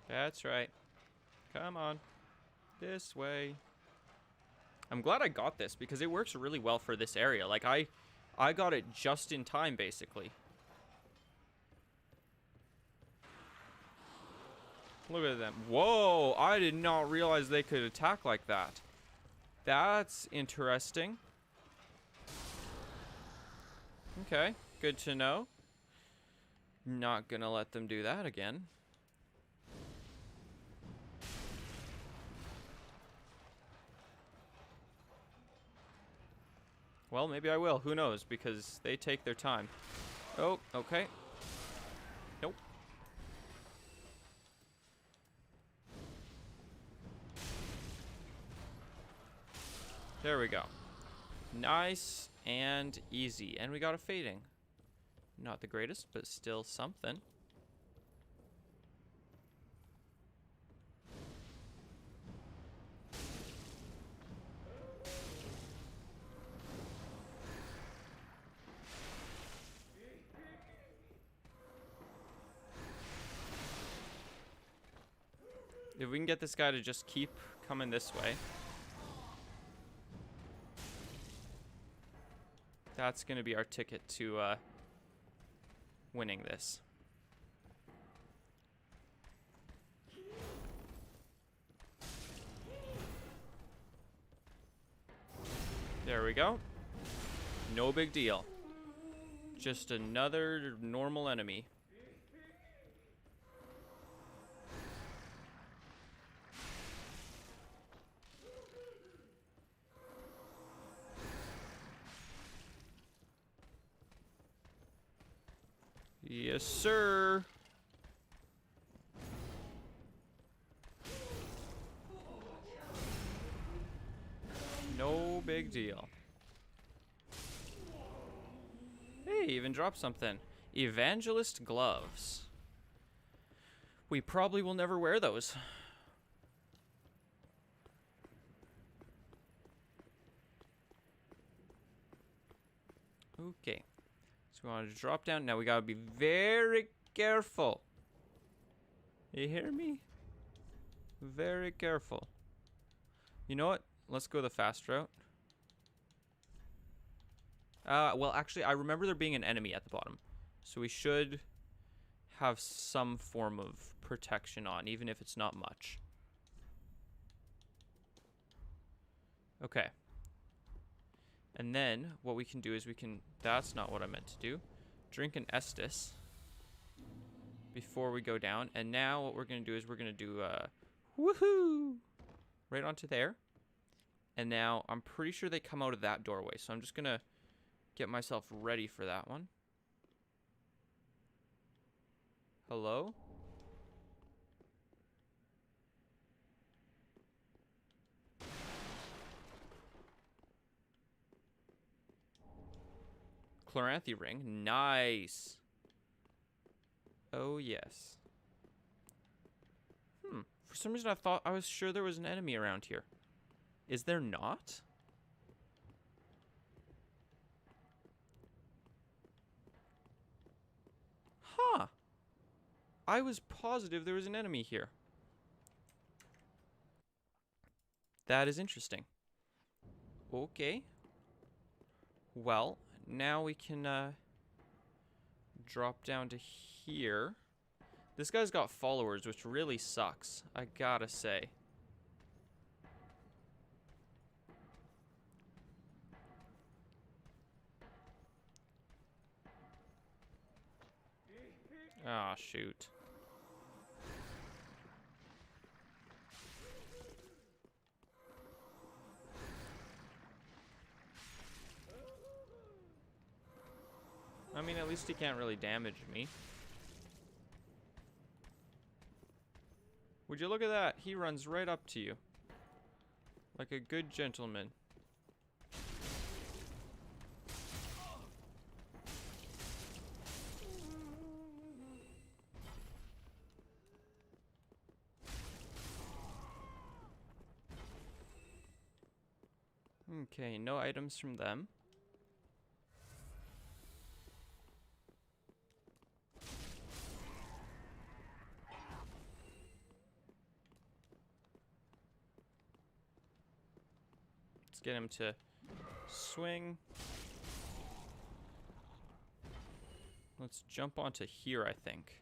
S1: That's right. Come on. This way. I'm glad I got this because it works really well for this area. Like I got it just in time basically. Look at them. Whoa, I did not realize they could attack like that. That's interesting. Okay, good to know. Not gonna let them do that again. Well, maybe I will. Who knows? Because they take their time. Oh, okay. Nope. There we go. Nice and easy. And we got a fading. Not the greatest, but still something. If we can get this guy to just keep coming this way. That's going to be our ticket to winning this. There we go. No big deal. Just another normal enemy. Yes, sir. No big deal. Hey, even dropped something. Evangelist gloves. We probably will never wear those. Okay. So we want to drop down. Now we gotta be very careful. You hear me? Very careful. You know what? Let's go the fast route. Well, actually, I remember there being an enemy at the bottom. So we should have some form of protection on, even if it's not much. Okay. And then what we can do is we can... That's not what I meant to do. Drink an Estus before we go down. And now what we're going to do is we're going to do... woohoo! Right onto there. And now I'm pretty sure they come out of that doorway. So I'm just going to get myself ready for that one. Hello? Chloranthy ring. Nice. Oh, yes. For some reason I was sure there was an enemy around here. Is there not? Huh. I was positive there was an enemy here. That is interesting. Okay. Well, now we can drop down to here. This guy's got followers, which really sucks, I gotta say. Ah, shoot. I mean, at least he can't really damage me. Would you look at that? He runs right up to you. Like a good gentleman. Okay, no items from them. Let's get him to swing. Let's jump onto here, I think.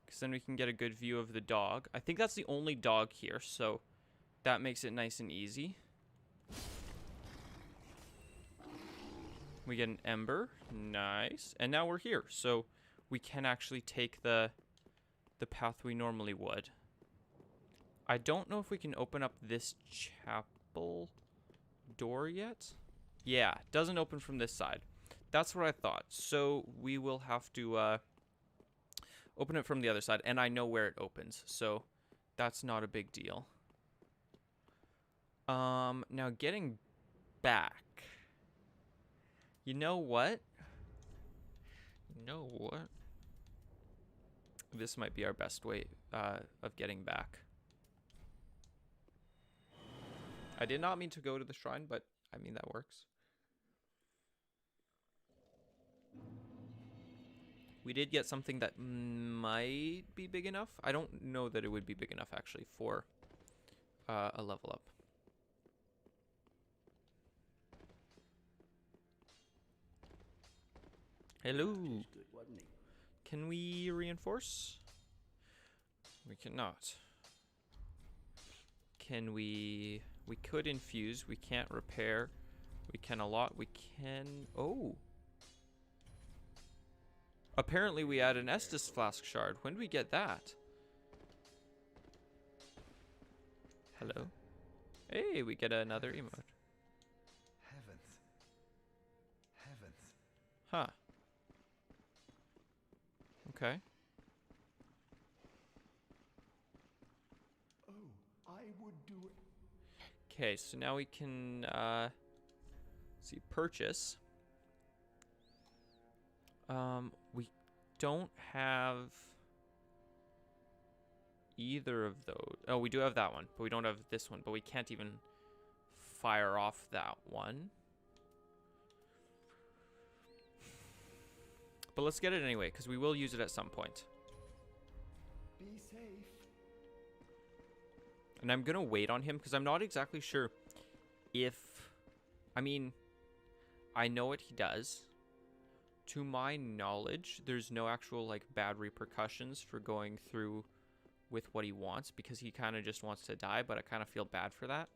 S1: Because then we can get a good view of the dog. I think that's the only dog here, so that makes it nice and easy. We get an ember. Nice. And now we're here, so we can actually take the path we normally would. I don't know if we can open up this chapel door yet. Yeah, doesn't open from this side. That's what I thought. So we will have to open it from the other side, and I know where it opens, so that's not a big deal. Now getting back. You know what? This might be our best way of getting back. I did not mean to go to the shrine, but I mean, that works. We did get something that might be big enough. I don't know that it would be big enough, actually, for a level up. Hello. Can we reinforce? We cannot. Can we... We could infuse. We can't repair. We can allot. We can... Oh. Apparently we had an Estus flask shard. When did we get that? Hello. Hey, we get another emote.
S4: Heavens.
S1: Huh. Okay.
S2: Oh, I would do it.
S1: Okay, so now we can see purchase. We don't have either of those. Oh, we do have that one, but we don't have this one. But we can't even fire off that one. But let's get it anyway, because we will use it at some point.
S2: Be safe.
S1: And I'm going to wait on him, because I'm not exactly sure if... I mean, I know what he does. To my knowledge, there's no actual like bad repercussions for going through with what he wants, because he kind of just wants to die, but I kind of feel bad for that.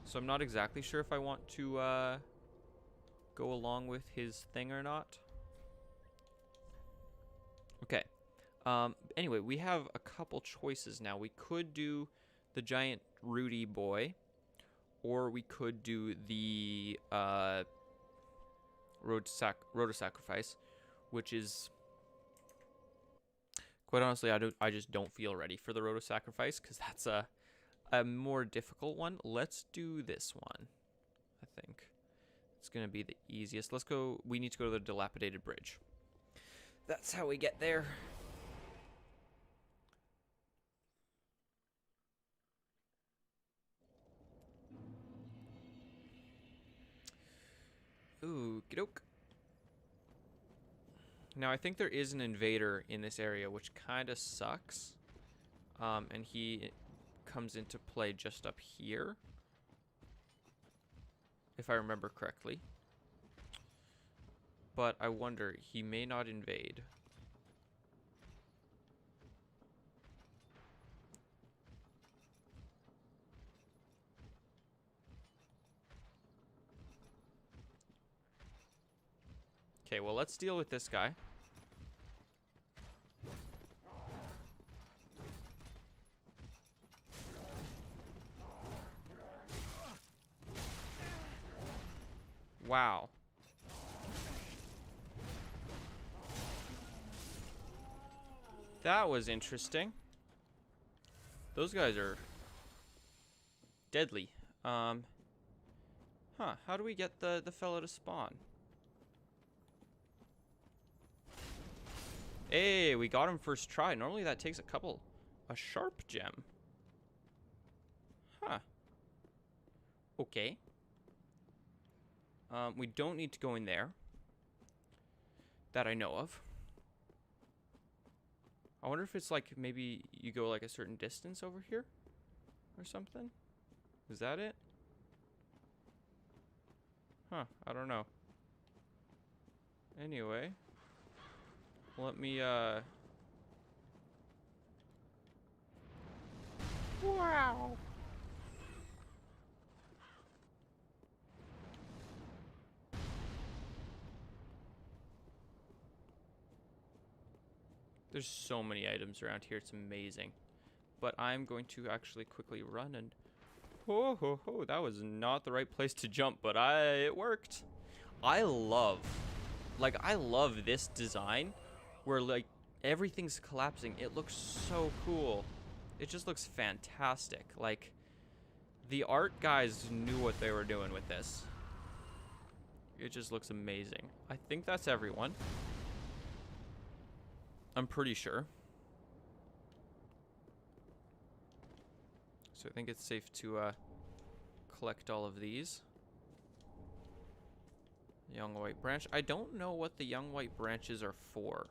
S1: So I'm not exactly sure if I want to go along with his thing or not. Okay. Anyway, we have a couple choices now. We could do the giant Rudy boy, or we could do the road to sacrifice, which is, quite honestly, I just don't feel ready for the road to sacrifice, because that's a more difficult one. Let's do this one. I think it's gonna be the easiest. Let's go. We need to go to the dilapidated bridge. That's how we get there. Ooh, doke. Now, I think there is an invader in this area, which kind of sucks. And he comes into play just up here, if I remember correctly. But I wonder, he may not invade. Okay, well, let's deal with this guy. Wow. That was interesting. Those guys are deadly. Huh, how do we get the fella to spawn? Hey, we got him first try. Normally that takes a sharp gem. Huh. Okay. We don't need to go in there. That I know of. I wonder if it's like maybe you go like a certain distance over here or something. Is that it? Huh, I don't know. Anyway, let me wow. There's so many items around here, it's amazing. But I'm going to actually quickly run and... Oh, ho, ho, that was not the right place to jump, but it worked. I love this design where like everything's collapsing. It looks so cool. It just looks fantastic. Like the art guys knew what they were doing with this. It just looks amazing. I think that's everyone. I'm pretty sure. So I think it's safe to collect all of these. Young white branch. I don't know what the young white branches are for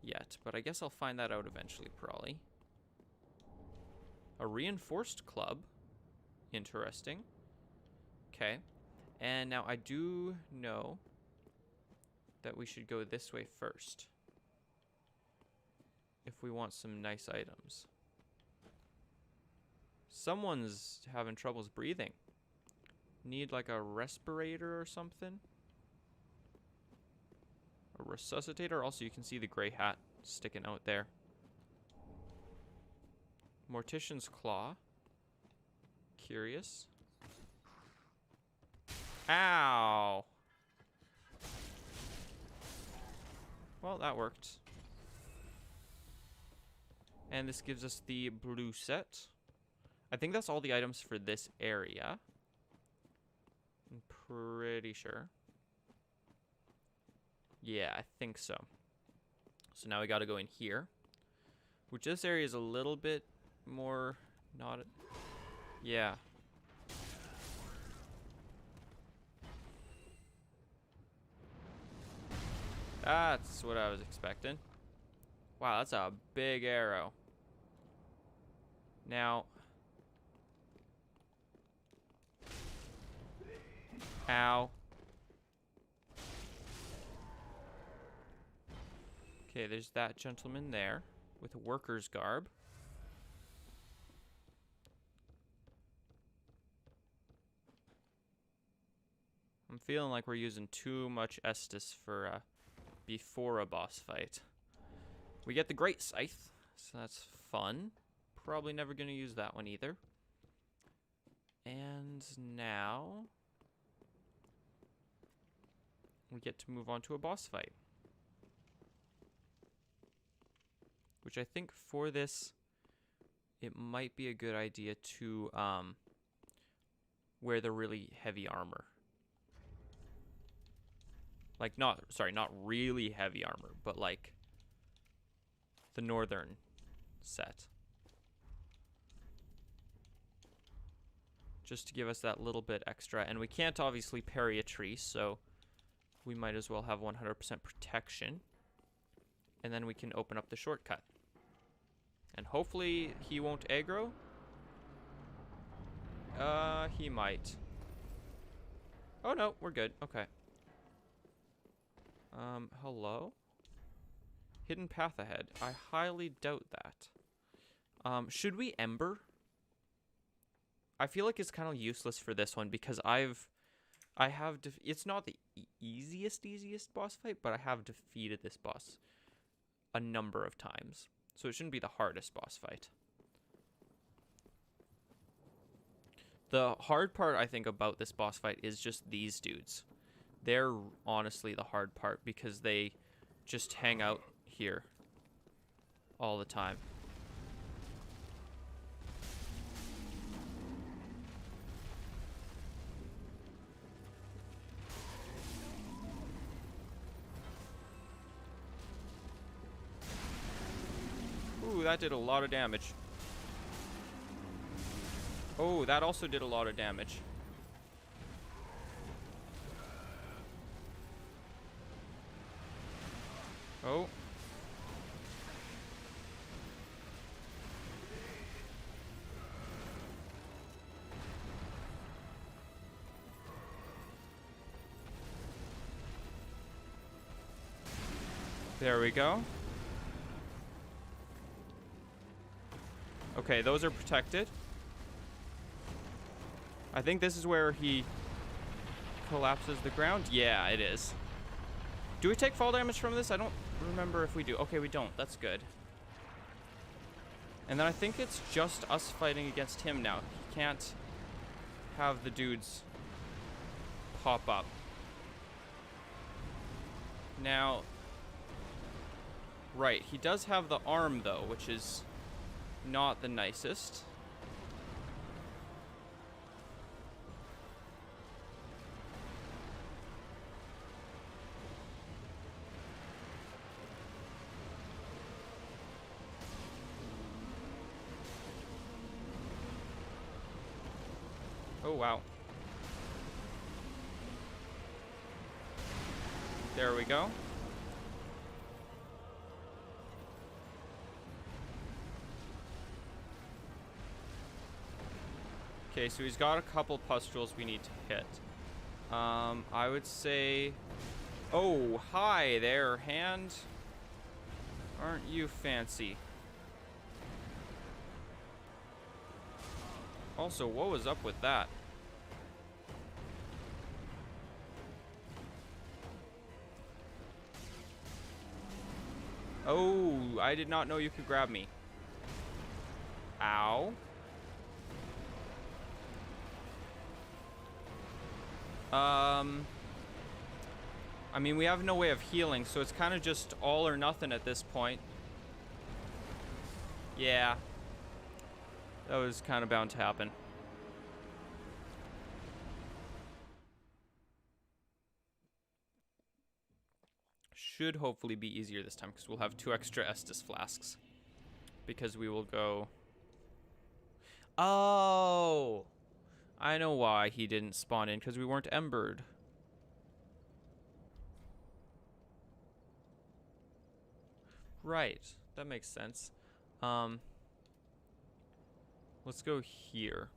S1: yet, but I guess I'll find that out eventually, probably. A reinforced club. Interesting. Okay. And now I do know that we should go this way first if we want some nice items. Someone's having troubles breathing. Need like a respirator or something? A resuscitator. Also, you can see the gray hat sticking out there. Mortician's claw. Curious. Ow! Well, that worked. And this gives us the blue set. I think that's all the items for this area. I'm pretty sure. Yeah, I think so. So now we gotta go in here. Which this area is a little bit more not... Yeah. That's what I was expecting. Wow, that's a big arrow. Now... Ow. Okay, there's that gentleman there with a worker's garb. I'm feeling like we're using too much Estus for before a boss fight. We get the Great Scythe, so that's fun. Probably never going to use that one either. And now we get to move on to a boss fight. Which I think for this, it might be a good idea to wear the really heavy armor. Like, not really heavy armor, but like the northern set. Just to give us that little bit extra. And we can't obviously parry a tree, so we might as well have 100% protection. And then we can open up the shortcut. And hopefully he won't aggro. He might. Oh no, we're good. Okay. Hello? Hidden path ahead. I highly doubt that. Should we Ember? I feel like it's kind of useless for this one because it's not the easiest boss fight, but I have defeated this boss a number of times. So it shouldn't be the hardest boss fight. The hard part, I think, about this boss fight is just these dudes. They're honestly the hard part because they just hang out here all the time. Ooh, that did a lot of damage. Oh, that also did a lot of damage. Oh. There we go. Okay, those are protected. I think this is where he collapses the ground. Yeah, it is. Do we take fall damage from this? I don't remember if we do. Okay, we don't. That's good. And then I think it's just us fighting against him now. He can't have the dudes pop up. Now, right, he does have the arm though, which is not the nicest. Oh, wow. There we go. Okay, so he's got a couple pustules we need to hit. I would say... Oh, hi there, hand. Aren't you fancy? Also, what was up with that? Oh, I did not know you could grab me. Ow. I mean, we have no way of healing, so it's kind of just all or nothing at this point. Yeah. That was kind of bound to happen. Should hopefully be easier this time because we'll have 2 extra Estus flasks. Because we will go... Oh! I know why he didn't spawn in, because we weren't embered. Right. That makes sense. Let's go here.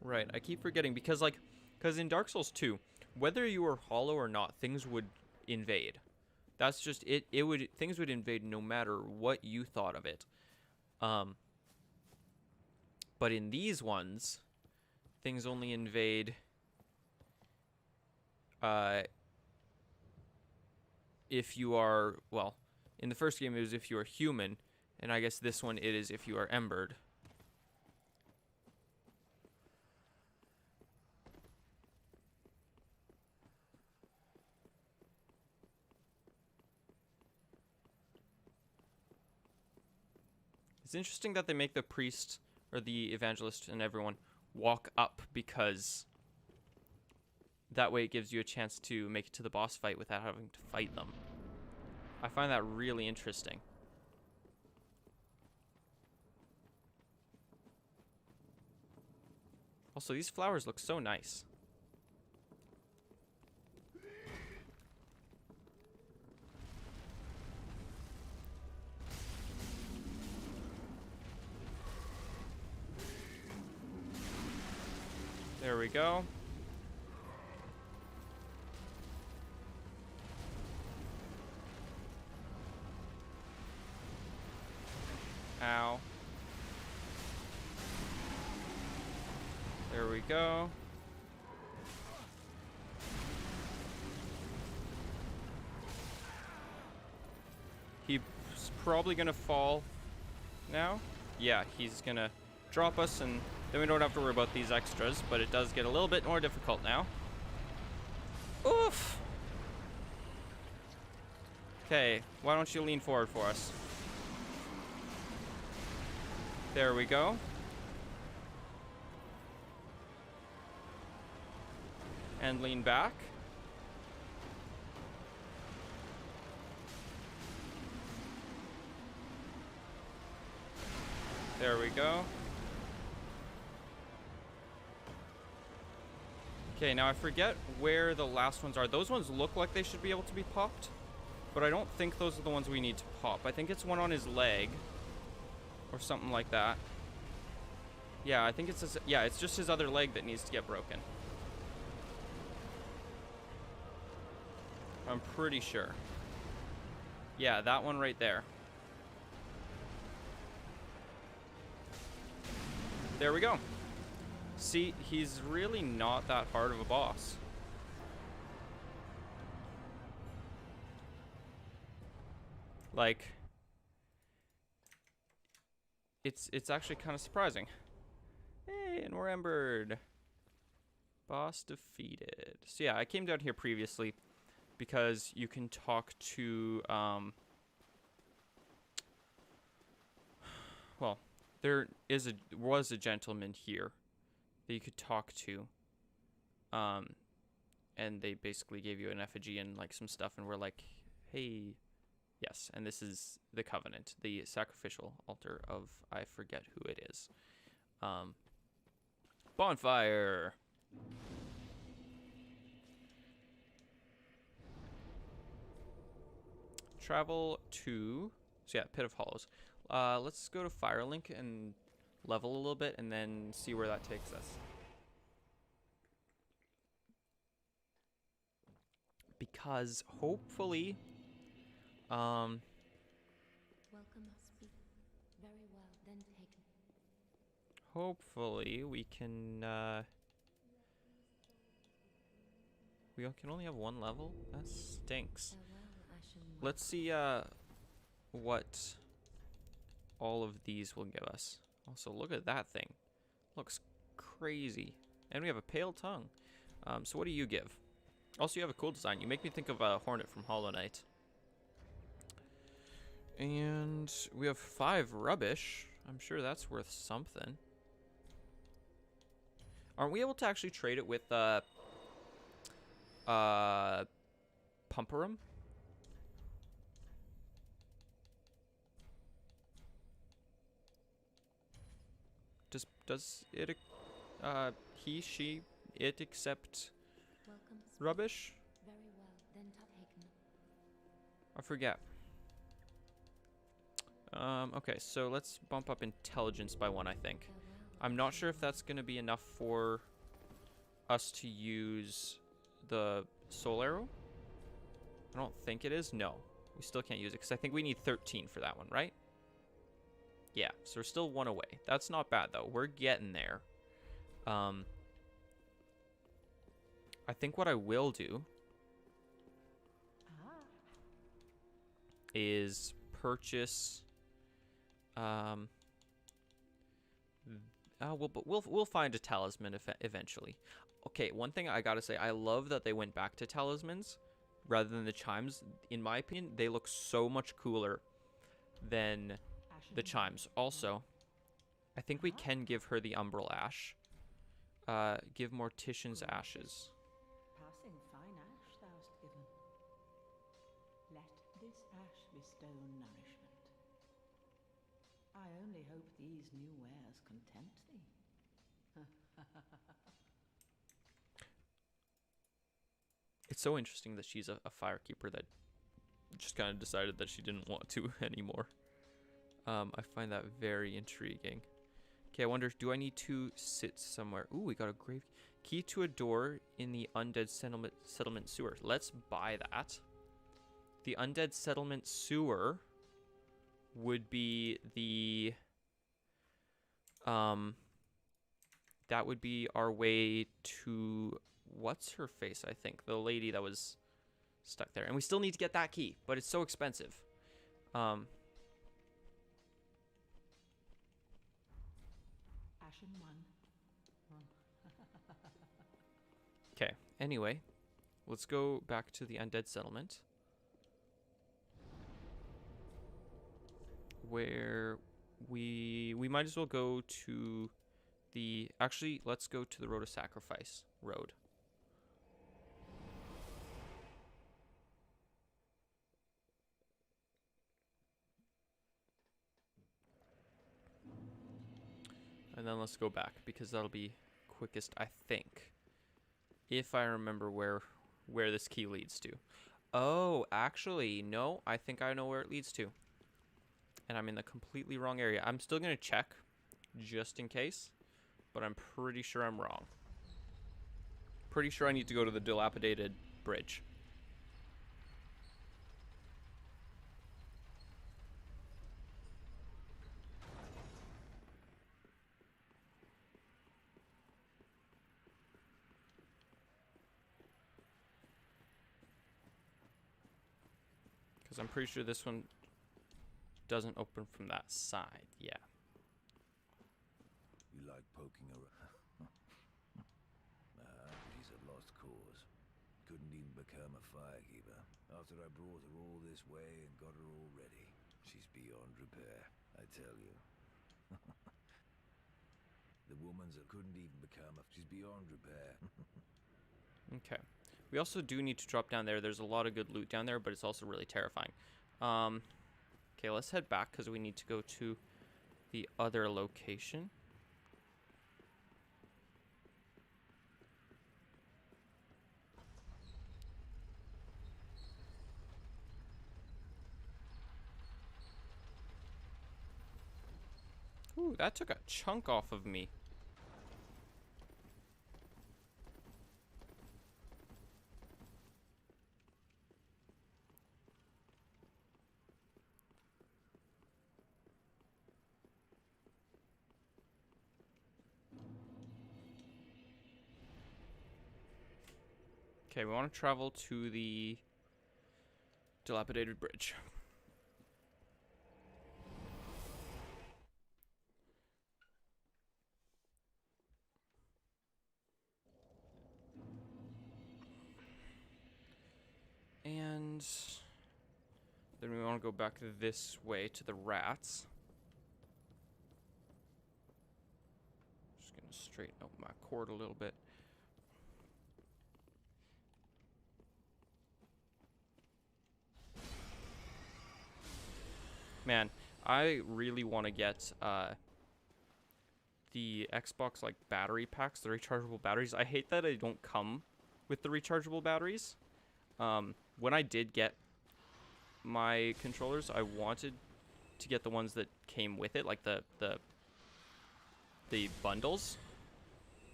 S1: Right, I keep forgetting because in Dark Souls 2, whether you were hollow or not, things would invade. That's just it. Things would invade no matter what you thought of it. But in these ones, things only invade if you are, well, in the first game it was if you are human, and I guess this one it is if you are embered. It's interesting that they make the priest or the evangelist and everyone walk up, because that way it gives you a chance to make it to the boss fight without having to fight them. I find that really interesting. Also, these flowers look so nice. There we go. Ow. There we go. He's probably gonna fall now. Yeah, he's gonna drop us, and then we don't have to worry about these extras, but it does get a little bit more difficult now. Oof! Okay, why don't you lean forward for us? There we go. And lean back. There we go. Okay, now I forget where the last ones are. Those ones look like they should be able to be popped, but I don't think those are the ones we need to pop. I think it's one on his leg or something like that. Yeah, I think it's his, yeah, it's just his other leg that needs to get broken. I'm pretty sure. Yeah, that one right there. There we go. See, he's really not that hard of a boss. Like, it's actually kind of surprising. Hey, and we're embered. Boss defeated. So yeah, I came down here previously because you can talk to, well, there was a gentleman here that you could talk to, and they basically gave you an effigy and like some stuff, and we're like, hey, yes, and this is the Covenant, the sacrificial altar of, I forget who it is. Bonfire. Travel to, so yeah, Pit of Hollows. Let's go to Firelink and level a little bit and then see where that takes us. Because hopefully,
S3: Welcome speak. Very well, then taken.
S1: hopefully we can, we can only have one level? That stinks.
S3: Farewell, Ashen One.
S1: Let's see, what all of these will give us. Also, look at that thing. Looks crazy. And we have a pale tongue. So what do you give? Also, you have a cool design. You make me think of a Hornet from Hollow Knight. And we have 5 rubbish. I'm sure that's worth something. Aren't we able to actually trade it with, Pumperum? Does it, he, she, it accept
S3: Welcome speak.
S1: rubbish?
S3: Very well, then taken.
S1: I forget. Okay, so let's bump up intelligence by 1, I think. I'm not sure if that's going to be enough for us to use the soul arrow. I don't think it is. No, we still can't use it because I think we need 13 for that one, right? Yeah, so we're still 1 away. That's not bad, though. We're getting there. I think what I will do is purchase... we'll find a talisman eventually. Okay, one thing I gotta say, I love that they went back to talismans rather than the chimes. In my opinion, they look so much cooler than the chimes. Also, I think we can give her the umbral ash. Give Mortician's ashes.
S6: Passing fine ash thou'st given. Let this ash bestow nourishment. I only hope these new wares content thee.
S1: It's so interesting that she's a firekeeper that just kind of decided that she didn't want to anymore. I find that very intriguing. Okay, I wonder, do I need to sit somewhere? Ooh, we got a grave key to a door in the Undead Settlement sewer. Let's buy that. The Undead Settlement sewer would be the... that would be our way to... What's her face, I think? The lady that was stuck there. And we still need to get that key, but it's so expensive.
S6: Ashen one.
S1: Okay, anyway, let's go back to the Undead Settlement, where we might as well go to the... Actually, let's go to the Road of Sacrifice road. And then let's go back, because that'll be quickest, I think. If I remember where this key leads to. Oh, actually, no. I think I know where it leads to. And I'm in the completely wrong area. I'm still going to check, just in case. But I'm pretty sure I'm wrong. Pretty sure I need to go to the dilapidated bridge. Because I'm pretty sure this one doesn't open from that side. Yeah.
S4: You like poking around? She's a lost cause. Couldn't even become a firekeeper. After I brought her all this way and got her all ready. She's beyond repair, I tell you. The woman's that couldn't even become a... She's beyond repair.
S1: Okay. We also do need to drop down there. There's a lot of good loot down there, but it's also really terrifying. Okay, let's head back because we need to go to the other location. Ooh, that took a chunk off of me. Okay, we want to travel to the dilapidated bridge. And then we want to go back this way to the rats. Just going to straighten out my cord a little bit. Man, I really want to get the Xbox like battery packs, the rechargeable batteries. I hate that they don't come with the rechargeable batteries. When I did get my controllers, I wanted to get the ones that came with it, like the the bundles,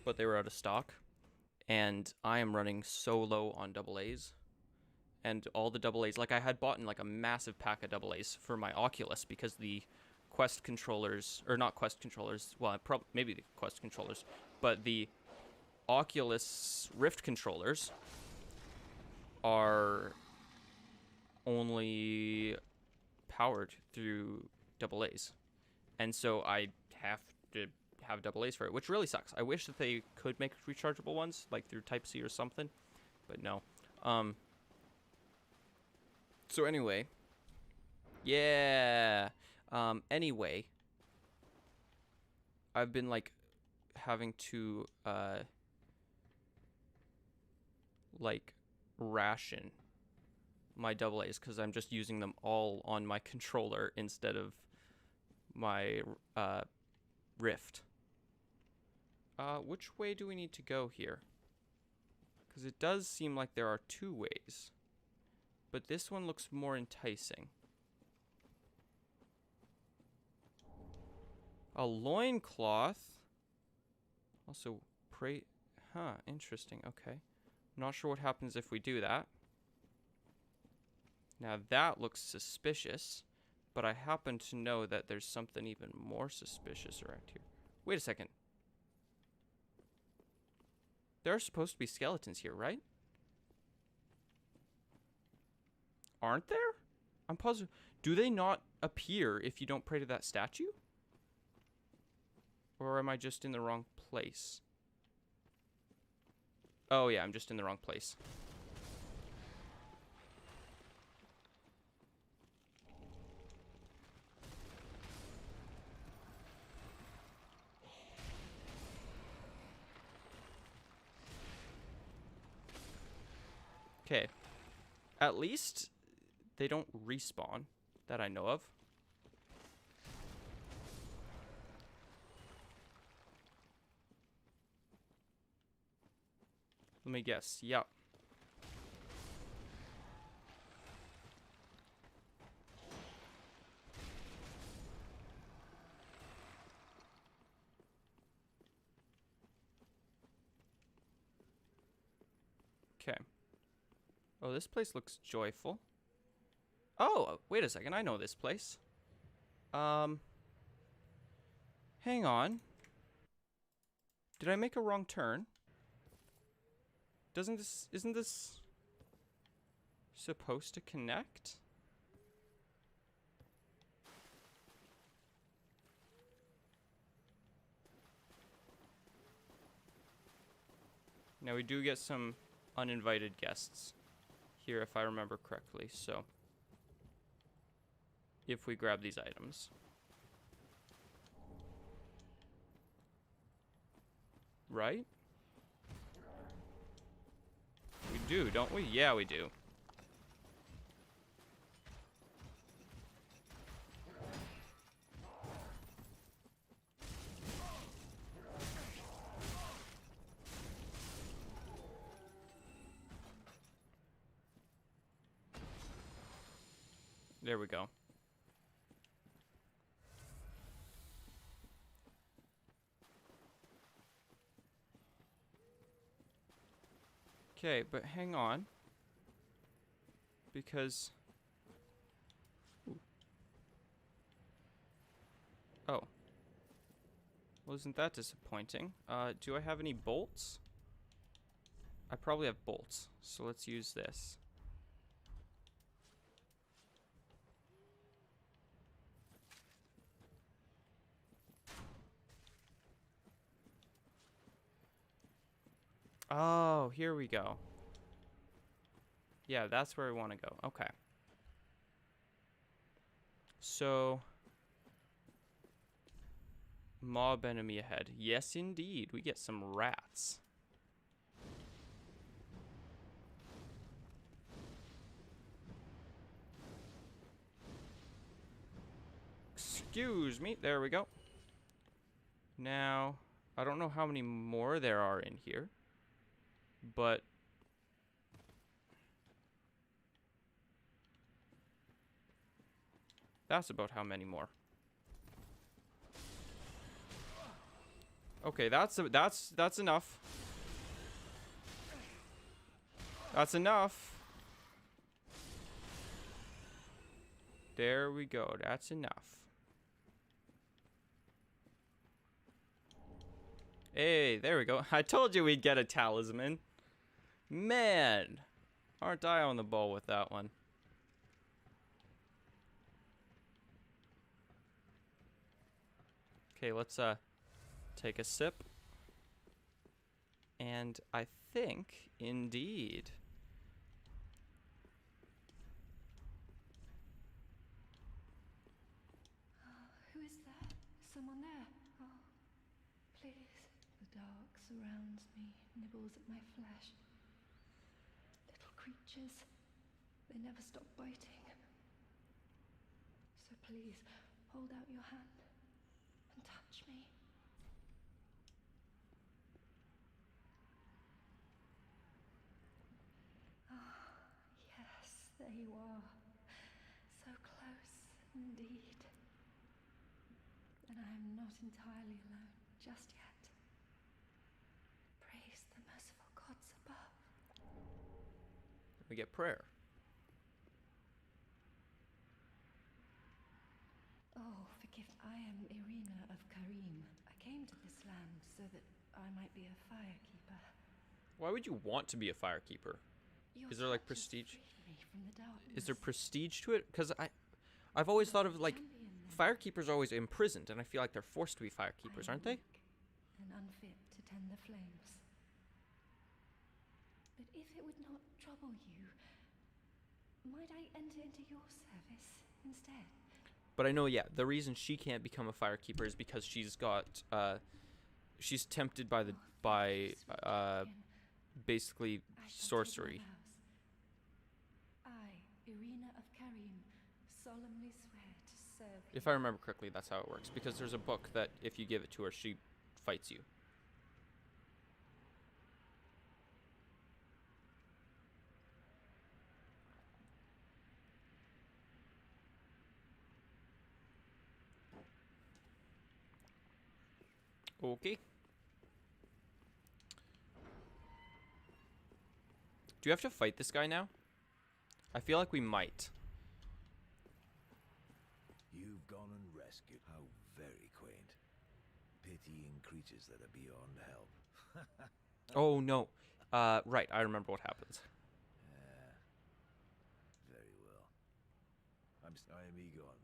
S1: but they were out of stock. And I am running so low on AAs. And all the AAs, like I had bought in like a massive pack of AAs for my Oculus because the Quest controllers, or not Quest controllers, well, maybe the Quest controllers, but the Oculus Rift controllers are only powered through AAs. And so I have to have AAs for it, which really sucks. I wish that they could make rechargeable ones, like through Type-C or something, but no. So anyway, yeah. Anyway, I've been like having to like ration my AAs because I'm just using them all on my controller instead of my Rift. Which way do we need to go here? Because it does seem like there are two ways. But this one looks more enticing. A loincloth. Also, pray. Huh, interesting. Okay. I'm not sure what happens if we do that. Now that looks suspicious. But I happen to know that there's something even more suspicious around here. Wait a second. There are supposed to be skeletons here, right? Aren't there? I'm puzzled. Do they not appear if you don't pray to that statue? Or am I just in the wrong place? Oh yeah, I'm just in the wrong place. Okay. At least they don't respawn that I know of. Let me guess. Yep. Okay. Oh, this place looks joyful. Oh, wait a second. I know this place. Hang on. Did I make a wrong turn? Isn't this supposed to connect? Now we do get some uninvited guests here, if I remember correctly, so if we grab these items. Right? We do, don't we? Yeah, we do. There we go. Okay, but hang on. Because... Ooh. Oh. Well, isn't that disappointing? Do I have any bolts? I probably have bolts, so let's use this. Oh, here we go. Yeah, that's where we want to go. Okay. So, mob enemy ahead. Yes, indeed. We get some rats. Excuse me. There we go. Now, I don't know how many more there are in here. But that's about how many more. Okay, that's enough. That's enough. There we go. That's enough. Hey, there we go. I told you we'd get a talisman. Man, aren't I on the ball with that one? Okay, let's take a sip. And I think, indeed,
S3: Who is there? Someone there? Oh, please. The dark surrounds me, nibbles at my flesh. Little creatures, they never stop biting. So please, hold out your hand and touch me. Ah, yes, there you are. So close, indeed. And I am not entirely alone just yet. Praise the merciful gods above.
S1: we get prayer.
S3: Oh, forgive. I am Irina of Karim. I came to this land so that I might be a firekeeper.
S1: Why would you want to be a firekeeper?
S3: Your
S1: Is there like
S3: touch has
S1: prestige?
S3: freed me from the darkness.
S1: Is there prestige to it? Because I've always thought of like firekeepers are always imprisoned, and I feel like they're forced to be firekeepers, aren't they?
S3: And unfit to tend the flames. But if it would not trouble you, might I enter into your service instead?
S1: But I know, yeah, the reason she can't become a firekeeper is because she's got she's tempted by basically sorcery.
S3: I, Irina of Karim, solemnly swear to serve
S1: If I remember correctly, that's how it works. Because there's a book that if you give it to her, she fights you. Okay. Do you have to fight this guy now? I feel like we might.
S4: You've gone and rescued. How very quaint. Pitying creatures that are beyond help.
S1: Oh, no. Right, I remember what happens.
S4: Very well. I am Egon,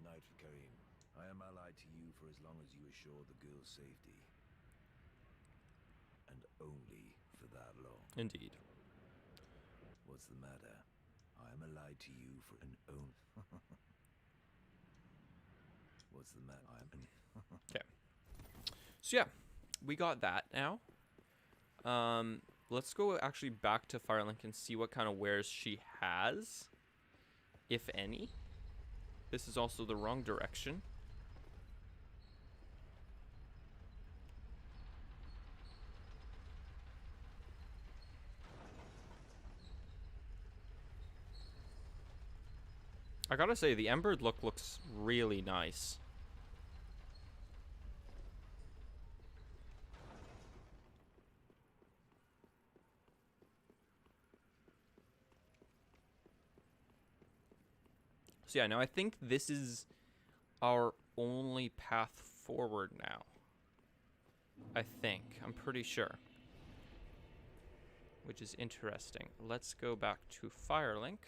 S4: a knight of Karim. I am allied to you for as long as you assure the girl's safety. And only for that long.
S1: Indeed.
S4: What's the matter? I am allied to you for an own. What's the matter? I am.
S1: Okay. So yeah, we got that now. Let's go actually back to Firelink and see what kind of wares she has, if any. This is also the wrong direction. I gotta say, the embered look looks really nice. So yeah, now I think this is our only path forward now. I think. I'm pretty sure. Which is interesting. Let's go back to Firelink.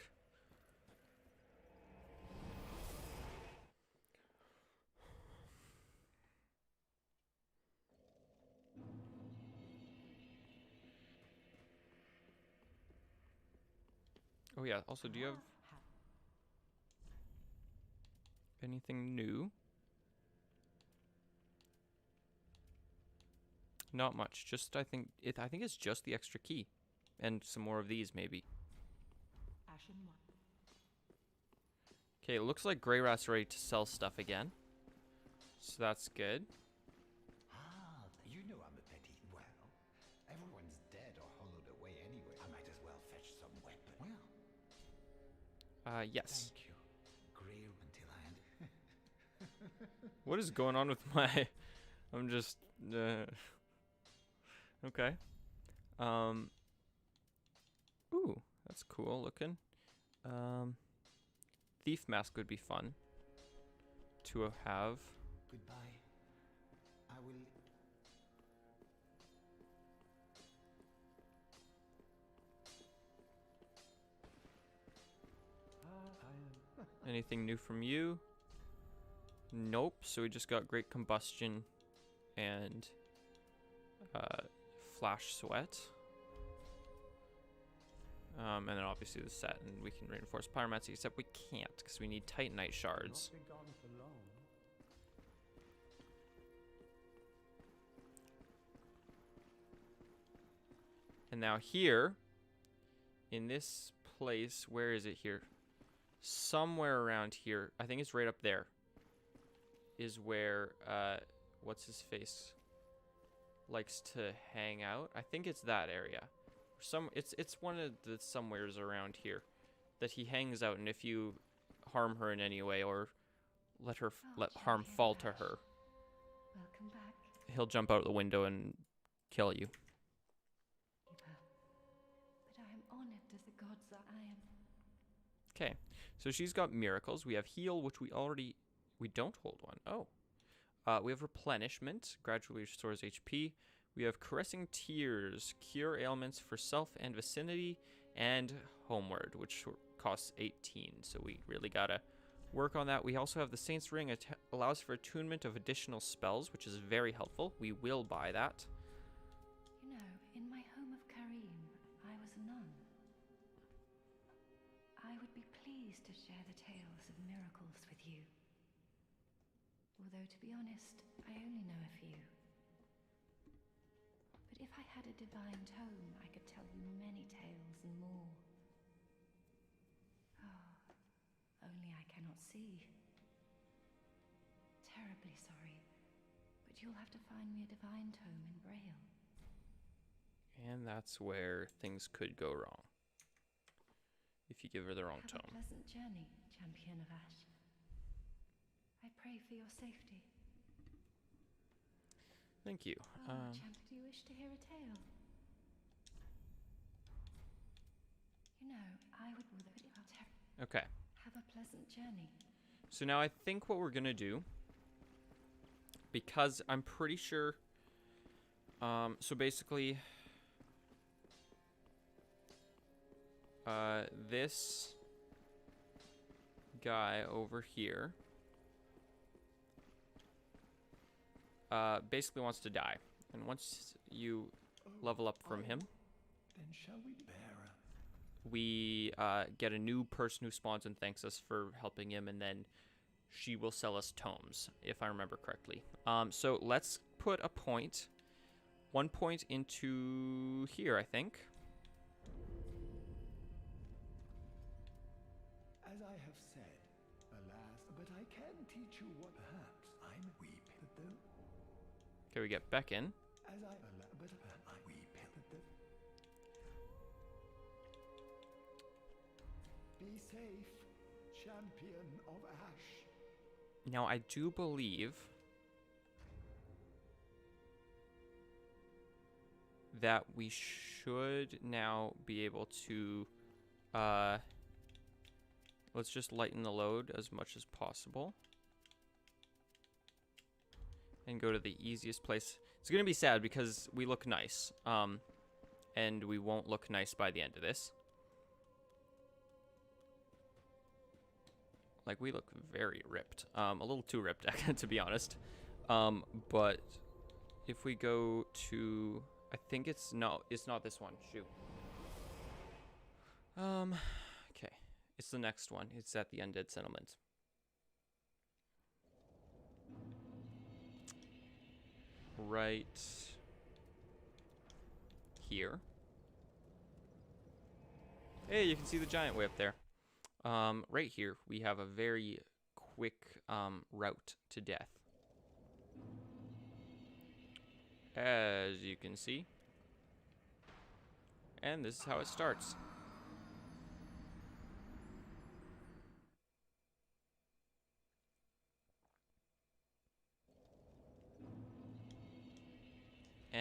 S1: Oh yeah, also do you have anything new? Not much. Just I think it's just the extra key. And some more of these maybe.
S6: Ashen one.
S1: Okay, it looks like Grey Rat's ready to sell stuff again. So that's good.
S7: Ah, you know I'm a petty. Well, everyone's dead or hollowed away anyway. I might as well fetch some weapon. Well,
S1: Yes.
S7: thank you. Grail until I end.
S1: What is going on with my... I'm just Okay. Ooh, that's cool looking. Thief mask would be fun to have.
S7: Goodbye. I will.
S1: Anything new from you? Nope. So we just got great combustion and flash sweat. And then obviously the set, and we can reinforce pyromancy, except we can't because we need titanite shards.
S2: Not be gone for long.
S1: And now here, in this place, where is it here? Somewhere around here, I think it's right up there, is where, what's his face likes to hang out. I think it's that area. It's one of the somewheres around here that he hangs out, and if you harm her in any way or let harm fall to her,
S3: Welcome back.
S1: he'll jump out the window and kill you.
S3: But I am honored as the gods that I am.
S1: Okay, so she's got miracles. We have heal, which we don't hold one. Oh. We have replenishment, gradually restores HP. We have caressing tears, cure ailments for self and vicinity, and homeward, which costs 18. So we really gotta work on that. We also have the Saint's Ring, allows for attunement of additional spells, which is very helpful. We will buy that.
S3: You know, in my home of Karim, I was a nun. I would be pleased to share the tales of miracles with you. Although, to be honest, I only know a few. But if I had a divine tome, I could tell you many tales and more. Oh, only I cannot see. Terribly sorry, but you'll have to find me a divine tome in Braille.
S1: And that's where things could go wrong. If you give her the wrong
S3: Have a
S1: tome.
S3: pleasant journey, Champion of Ash. I pray for your safety.
S1: Thank you.
S3: Champ, do you wish to hear a tale? You know, I would
S1: Okay.
S3: have a pleasant journey.
S1: So now I think what we're gonna do, because I'm pretty sure, so basically, this guy over here, basically wants to die. And once you level up from him,
S2: Then shall we bear
S1: we get a new person who spawns and thanks us for helping him, and then she will sell us tomes, if I remember correctly. So let's put a point, 1 point into here, I think.
S2: As I have said, alas, but I can teach you what perhaps I'm weep that though
S1: Okay, we get Beck in.
S2: as I but I weep that the be safe, champion of Ash.
S1: Now, I do believe that we should now be able to, let's just lighten the load as much as possible. And go to the easiest place. It's going to be sad because we look nice. And we won't look nice by the end of this. Like, we look very ripped. A little too ripped, to be honest. But if we go to... I think it's... No, it's not this one. Shoot. Okay. It's the next one. It's at the Undead Settlement. Right here. Hey, you can see the giant way up there. Right here, we have a very quick route to death. As you can see. And this is how it starts.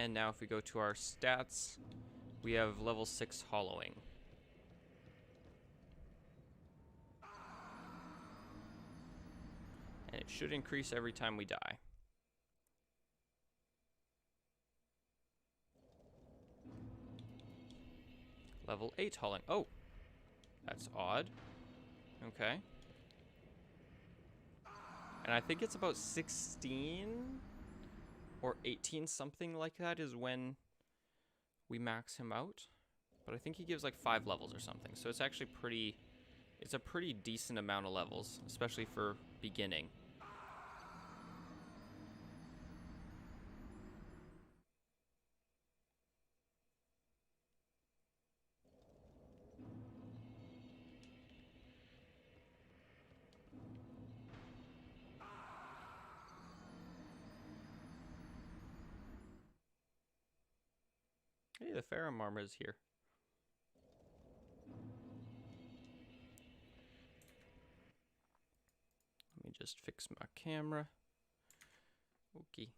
S1: And now if we go to our stats, we have level 6 hollowing. And it should increase every time we die. Level 8 hollowing. Oh, that's odd. Okay. And I think it's about 16 or 18, something like that, is when we max him out. But I think he gives like 5 levels or something. So it's actually pretty, it's a pretty decent amount of levels, especially for beginning. Hey, the Ferrum armor is here. Let me just fix my camera. Okay.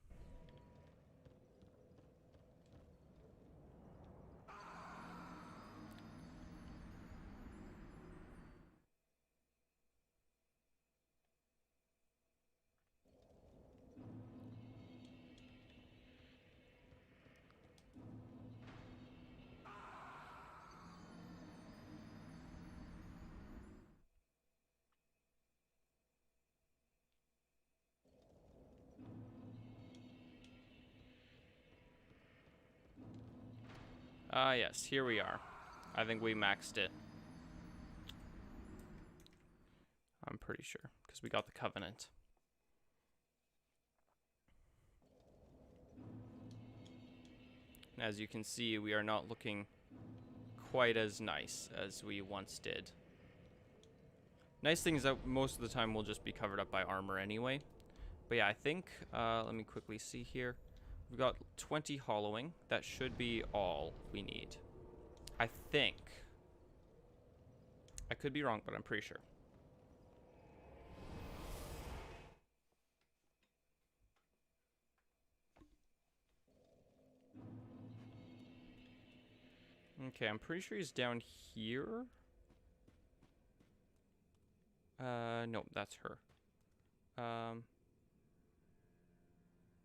S1: Ah, yes, here we are. I think we maxed it. I'm pretty sure, because we got the Covenant. And as you can see, we are not looking quite as nice as we once did. Nice thing is that most of the time we'll just be covered up by armor anyway. But yeah, I think, let me quickly see here. We've got 20 hollowing. That should be all we need. I think. I could be wrong, but I'm pretty sure. Okay, I'm pretty sure he's down here. No, that's her.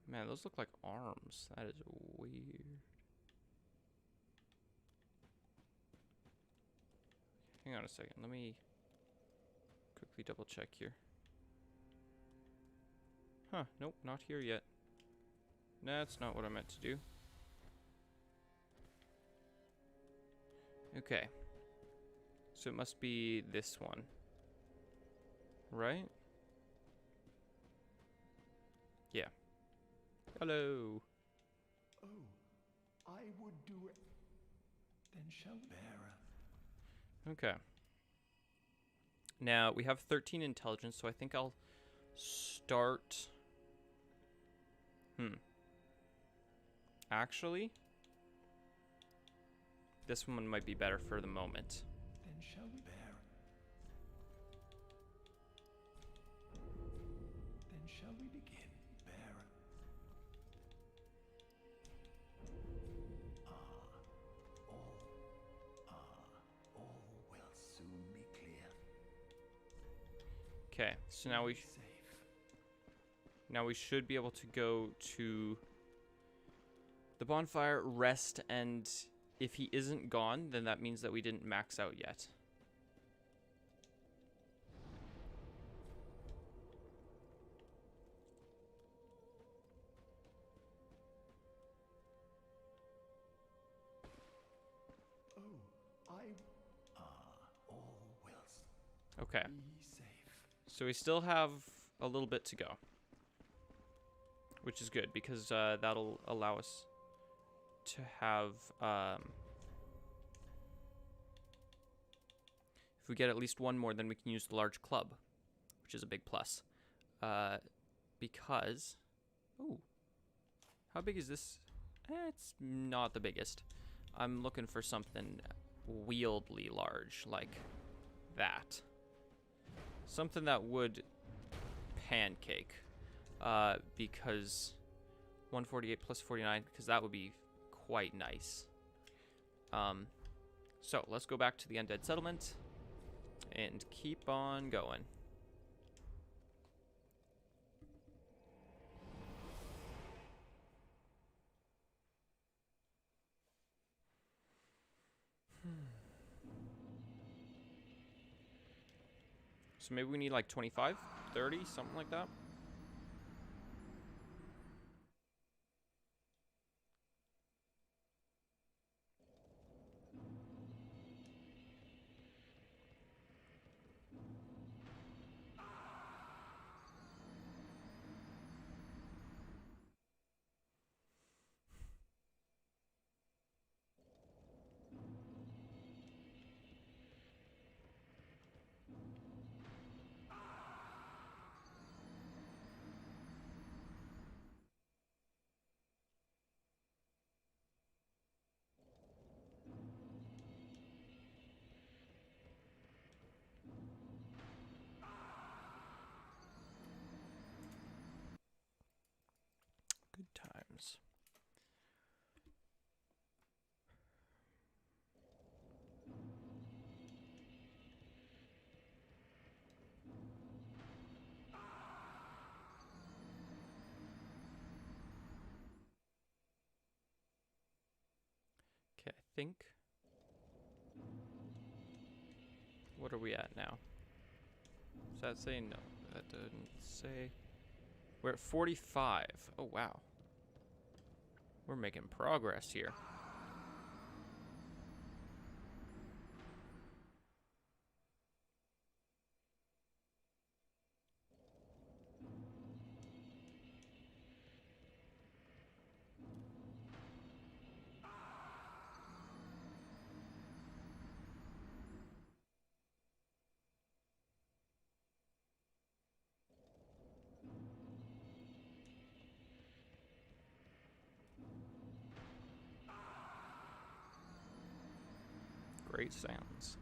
S1: Man, those look like arms. That is weird. Hang on a second. Let me quickly double check here. Huh, nope, not here yet. That's not what I meant to do. Okay. So it must be this one. Right? Yeah. Hello.
S2: Oh, I would do it. Then shall we?
S1: Okay. Now, we have 13 intelligence, so I think I'll start... Actually, this one might be better for the moment.
S2: Then shall we? Then shall we begin? All will soon be clear.
S1: Okay, so now we should be able to go to the bonfire, rest, and if he isn't gone, then that means that we didn't max out yet.
S2: All will
S1: Okay.
S2: be safe.
S1: So we still have a little bit to go, which is good because that'll allow us to have, if we get at least one more, then we can use the large club, which is a big plus. Because, ooh, how big is this? It's not the biggest. I'm looking for something wieldly large, like that. Something that would pancake, because 148 plus 49, because that would be quite nice. So let's go back to the Undead Settlement and keep on going. So maybe we need like 25, 30, something like that. Good times. Okay, I think. What are we at now? Does that say? No, that didn't say. We're at 45. Oh, wow. We're making progress here. Great sounds.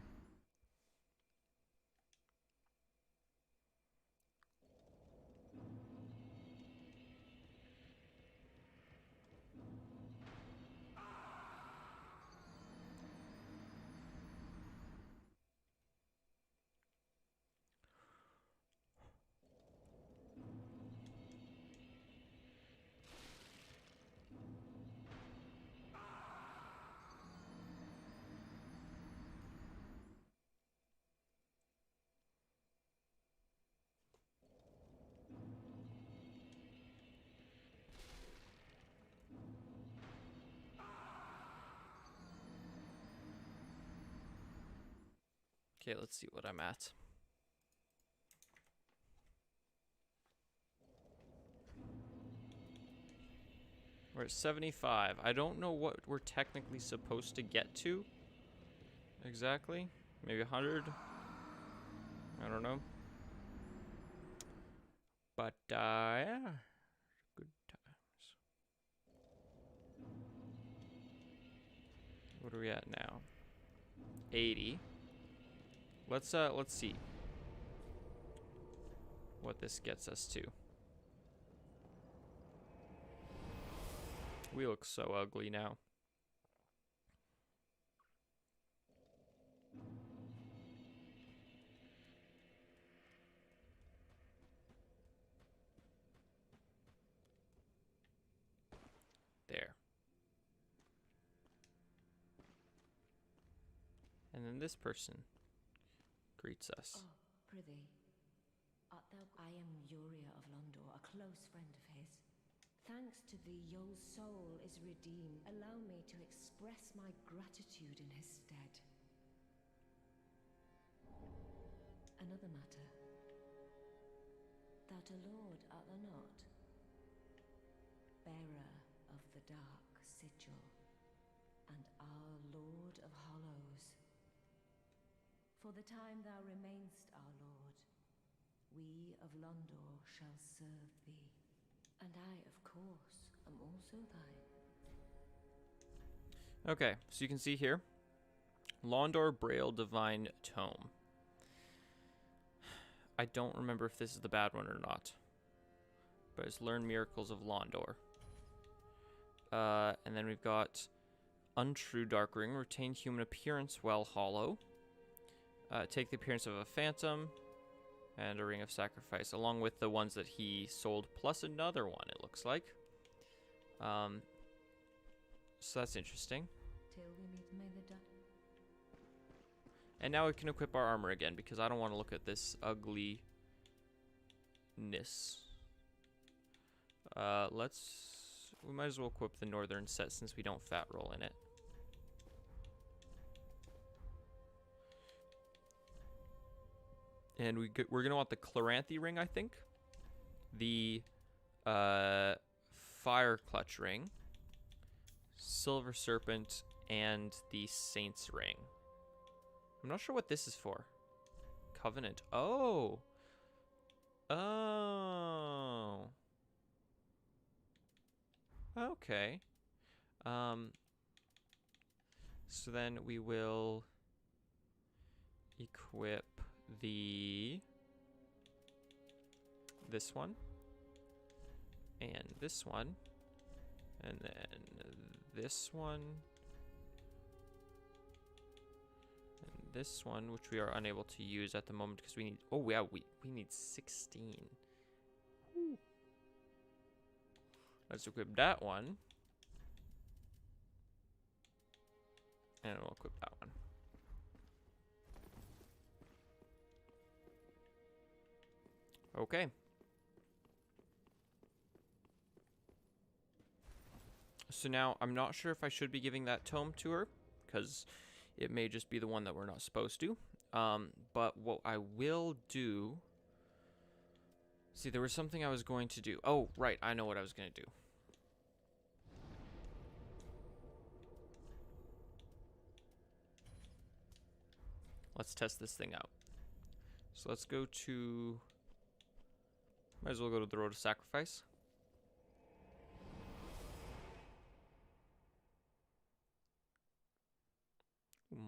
S1: Okay, let's see what I'm at. We're at 75. I don't know what we're technically supposed to get to. Exactly. Maybe 100. I don't know. But, yeah. Good times. What are we at now? 80. Let's see what this gets us to. We look so ugly now. There. And then this person greets us.
S8: Oh, prithee, art thou? I am Uria of Londor, a close friend of his. Thanks to thee, Yol's soul is redeemed. Allow me to express my gratitude in his stead. Another matter. Thou'rt a lord, art thou not? Bearer of the dark sigil, and our Lord of Hollows. For the time thou remainst our Lord, we of Londor shall serve thee. And I, of course, am also thine.
S1: Okay, so you can see here, Londor Braille Divine Tome. I don't remember if this is the bad one or not, but it's Learn Miracles of Londor. And then we've got Untrue Dark Ring. Retain human appearance while hollow. Take the appearance of a phantom. And a Ring of Sacrifice, along with the ones that he sold, plus another one, it looks like. So that's interesting.
S8: Till we meet may the
S1: And now we can equip our armor again, because I don't want to look at this ugliness. We might as well equip the northern set since we don't fat roll in it. And we're going to want the Chloranthy ring, I think. The Fire Clutch ring. Silver Serpent, and the Saint's ring. I'm not sure what this is for. Covenant. Oh. Oh. Okay. So then we will equip this one and this one and then this one and this one, which we are unable to use at the moment because we need, oh yeah, we need 16. Woo. Let's equip that one and we'll equip that one. Okay. So now, I'm not sure if I should be giving that tome to her, because it may just be the one that we're not supposed to. But what I will do... See, there was something I was going to do. Oh, right, I know what I was going to do. Let's test this thing out. So let's go to... Might as well go to the Road of Sacrifice.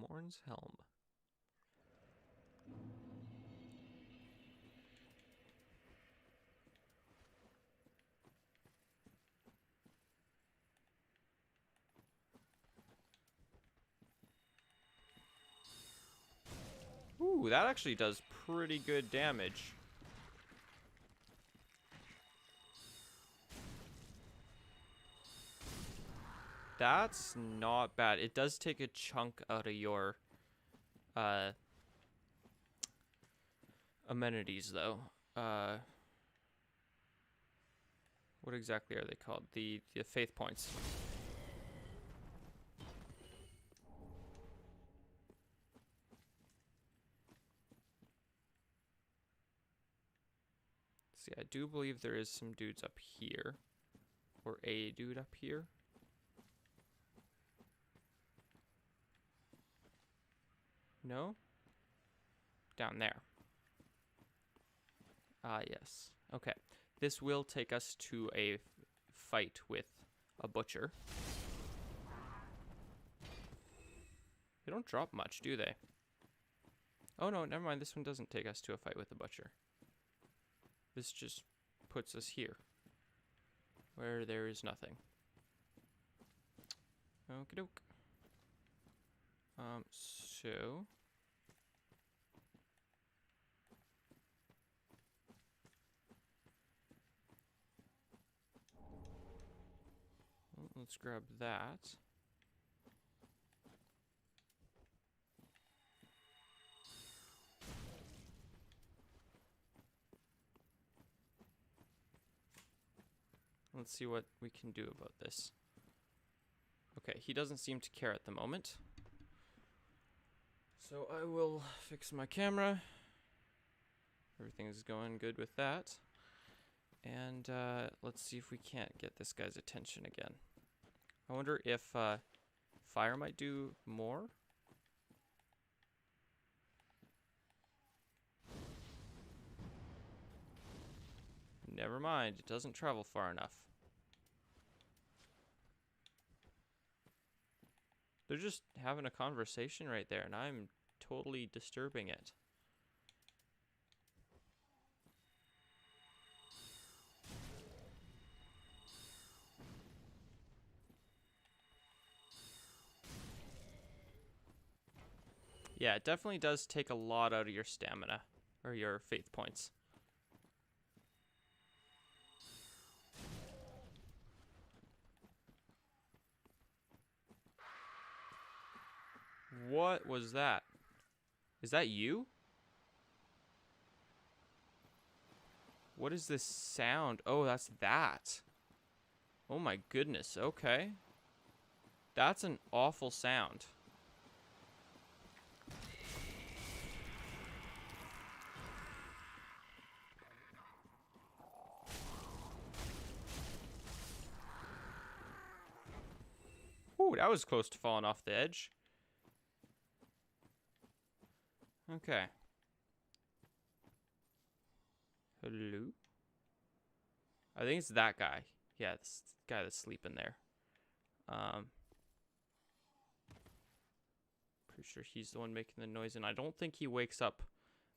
S1: Morn's Helm. Ooh, that actually does pretty good damage. That's not bad. It does take a chunk out of your amenities, though. What exactly are they called? The faith points. See, I do believe there is some dudes up here. Or a dude up here. No? Down there. Ah, yes. Okay. This will take us to a fight with a butcher. They don't drop much, do they? Oh, no, never mind. This one doesn't take us to a fight with a butcher. This just puts us here, where there is nothing. Okie doke. So... let's grab that. Let's see what we can do about this. Okay, he doesn't seem to care at the moment. So I will fix my camera. Everything's going good with that. And let's see if we can't get this guy's attention again. I wonder if fire might do more. Never mind, it doesn't travel far enough. They're just having a conversation right there, and I'm totally disturbing it. Yeah, it definitely does take a lot out of your stamina, or your faith points. What was that? Is that you? What is this sound? Oh, that's that. Oh my goodness, okay. That's an awful sound. Ooh, that was close to falling off the edge. Okay. Hello? I think it's that guy. Yeah, this guy that's sleeping there. Pretty sure he's the one making the noise, and I don't think he wakes up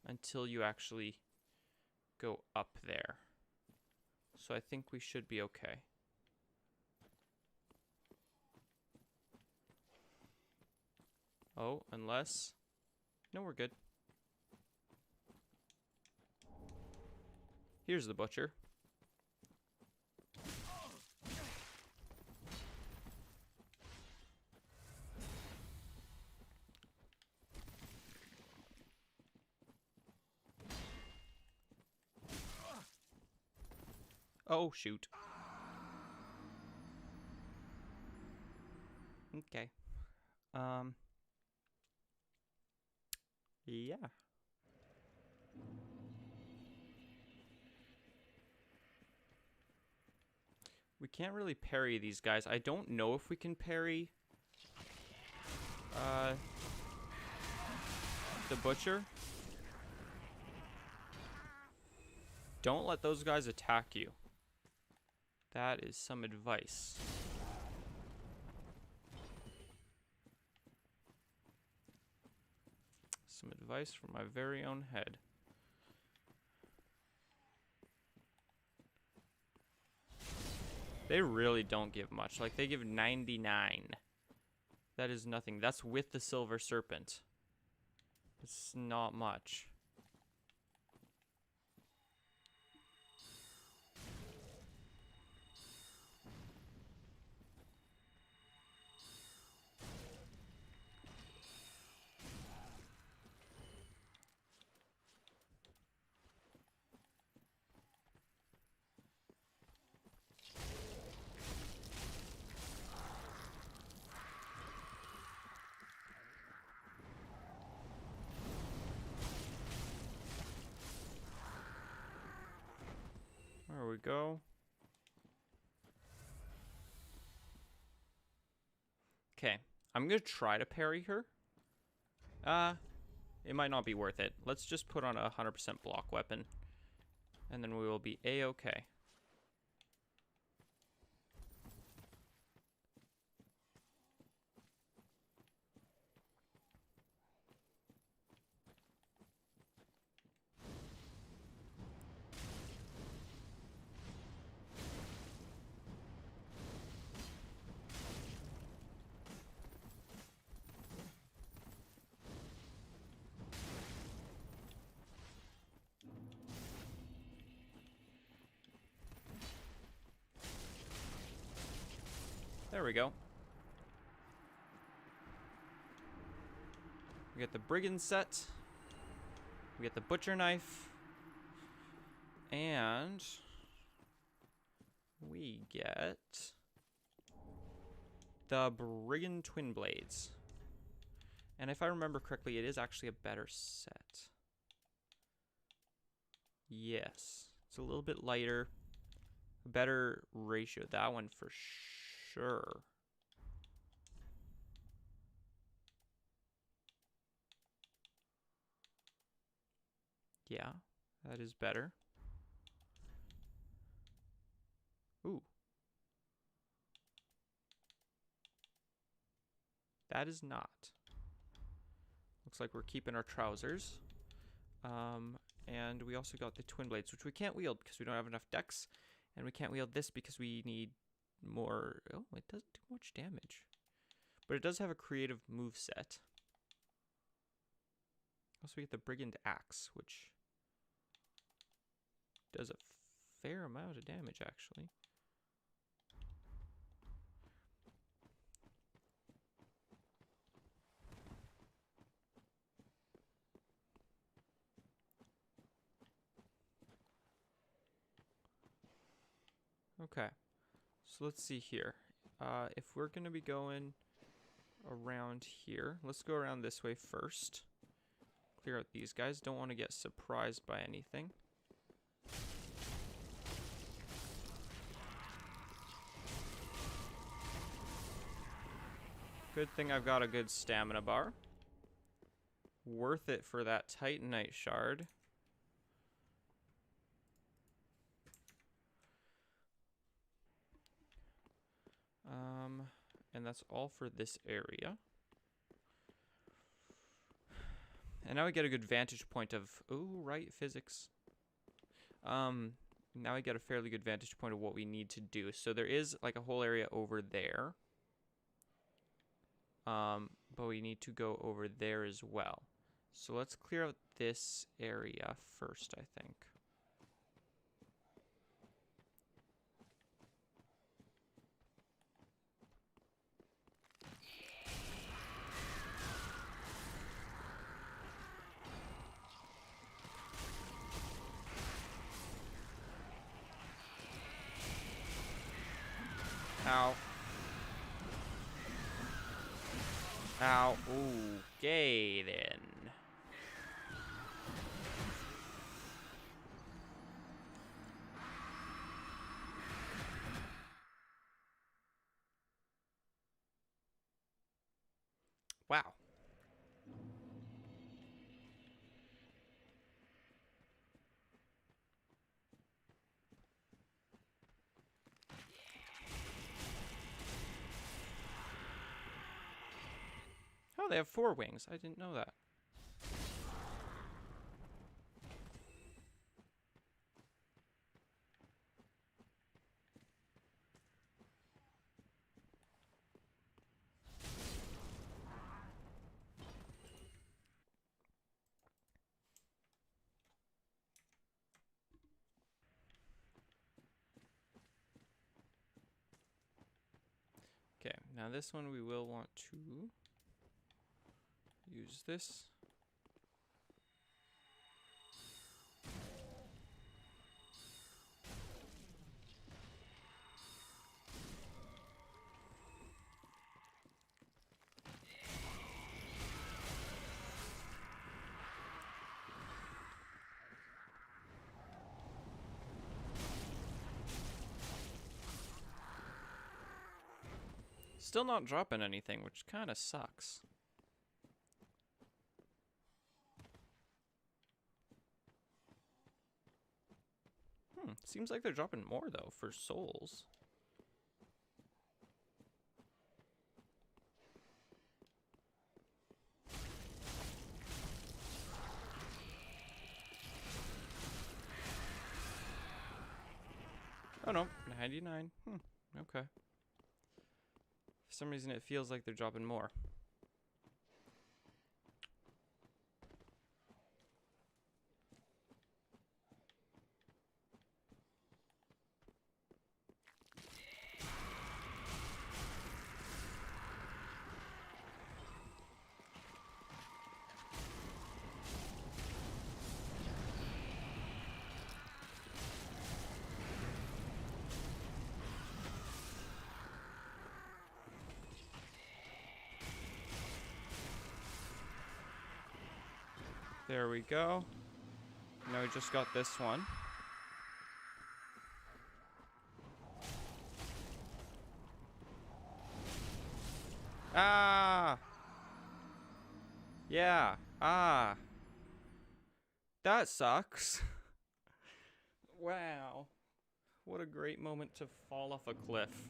S1: until you actually go up there. So I think we should be okay. Oh, unless... No, we're good. Here's the butcher. Oh, shoot. Okay. Yeah. We can't really parry these guys. I don't know if we can parry the butcher. Don't let those guys attack you. That is some advice. Some advice from my very own head. They really don't give much. Like, they give 99. That is nothing. That's with the Silver Serpent. It's not much. There we go. Okay, I'm gonna try to parry her. It might not be worth it. Let's just put on a 100% block weapon, and then we will be a-okay. There we go. We get the brigand set. We get the butcher knife. And we get the brigand twin blades. And if I remember correctly, it is actually a better set. Yes. It's a little bit lighter. Better ratio. That one for sure. Yeah, that is better. Ooh. That is not. Looks like we're keeping our trousers. And we also got the twin blades, which we can't wield because we don't have enough decks. And we can't wield this because we need more... Oh, it doesn't do much damage. But it does have a creative move set. Also, we get the Brigand Axe, which does a fair amount of damage, actually. Okay, so let's see here. If we're going to be going around here, let's go around this way first. Clear out these guys. Don't want to get surprised by anything. Good thing I've got a good stamina bar. Worth it for that Titanite shard. And that's all for this area. And now we get a good vantage point of, ooh, right, physics. Now we get a fairly good vantage point of what we need to do. So there is like a whole area over there. But we need to go over there as well. So let's clear out this area first, I think. Ow. Ow. Okay, then. Wow. Oh, they have 4 wings. I didn't know that. Okay, now this one we will want to use this. Still not dropping anything, which kind of sucks. Seems like they're dropping more, though, for souls. Oh, no. 99. Okay. For some reason, it feels like they're dropping more. There we go. Now we just got this one. Ah! Yeah. Ah. That sucks. Wow. What a great moment to fall off a cliff.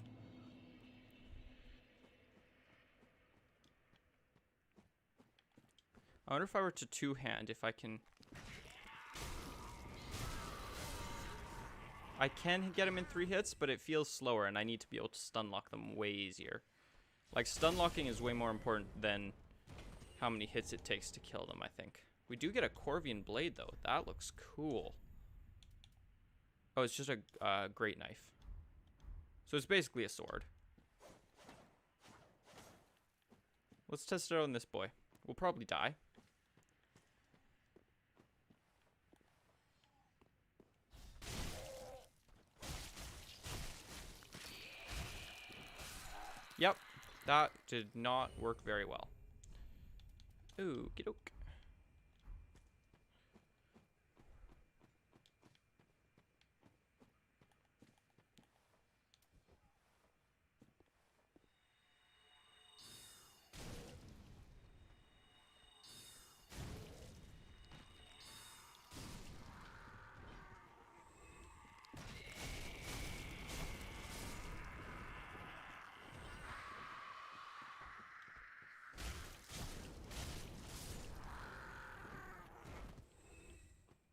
S1: I wonder if I were to two-hand, if I can... I can get him in 3 hits, but it feels slower, and I need to be able to stun lock them way easier. Like, stun locking is way more important than how many hits it takes to kill them, I think. We do get a Corvian Blade, though. That looks cool. Oh, it's just a great knife. So it's basically a sword. Let's test it out on this boy. We'll probably die. Yep, that did not work very well. Ooh, get oak.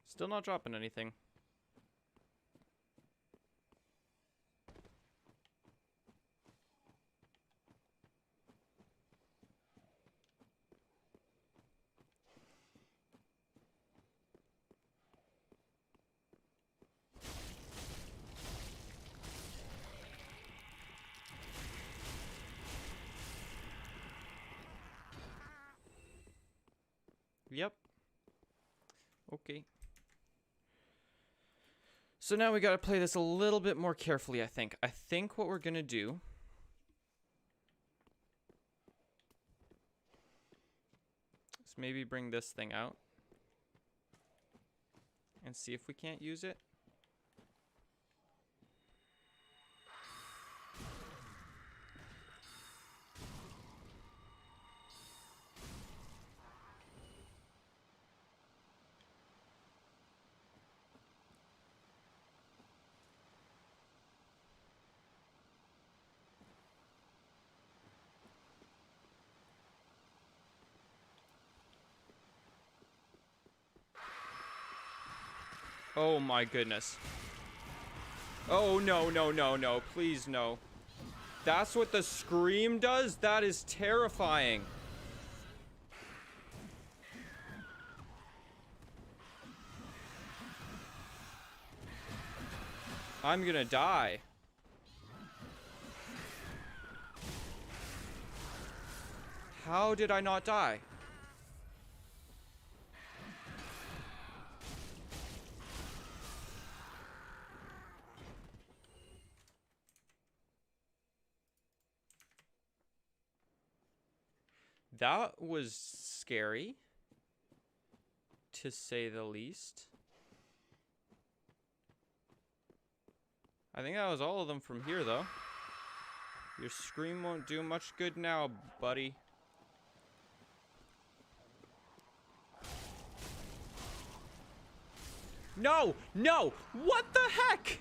S1: Still not dropping anything. Yep. Okay. So now we gotta play this a little bit more carefully, I think. I think what we're gonna do is maybe bring this thing out and see if we can't use it. Oh my goodness. Oh no, no, no, no. Please no. That's what the scream does? That is terrifying. I'm gonna die. How did I not die? That was scary, to say the least. I think that was all of them from here, though. Your scream won't do much good now, buddy. No! No! What the heck?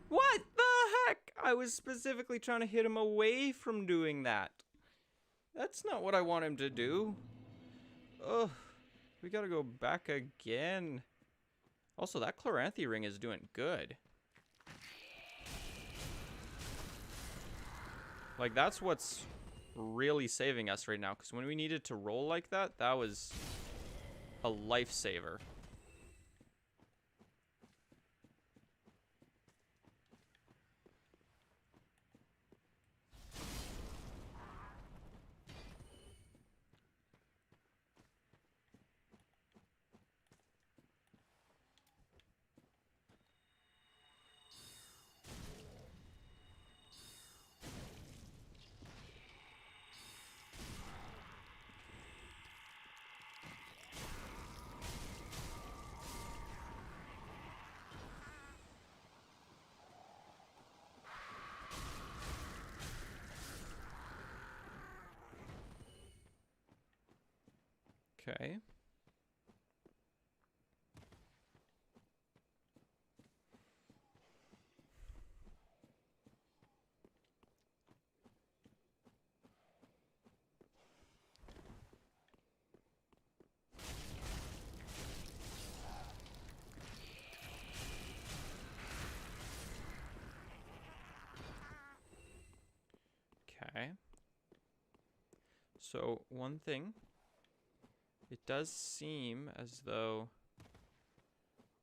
S1: What the heck? I was specifically trying to hit him away from doing that. That's not what I want him to do. Ugh. We gotta go back again. Also, that Chloranthy ring is doing good. Like, that's what's really saving us right now. Because when we needed to roll like that, that was a lifesaver. Okay. Okay. So, one thing It does seem as though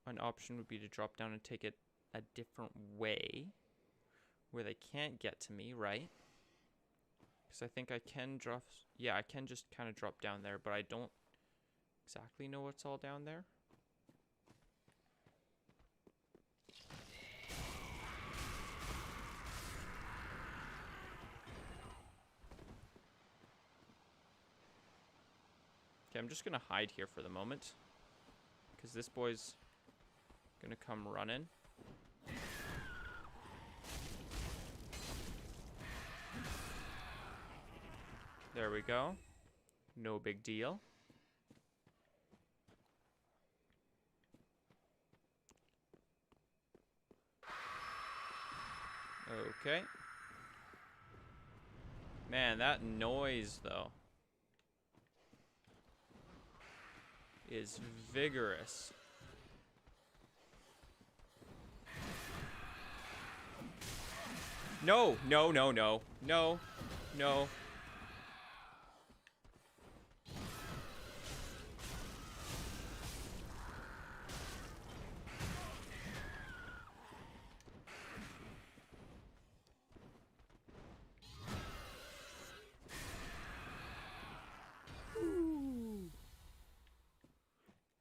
S1: an option would be to drop down and take it a different way, where they can't get to me, right? Because I think I can drop... Yeah, I can just kind of drop down there, but I don't exactly know what's all down there. Okay, I'm just going to hide here for the moment, because this boy's going to come running. There we go. No big deal. Okay. Man, that noise, though, is vigorous. No, no, no, no, no, no.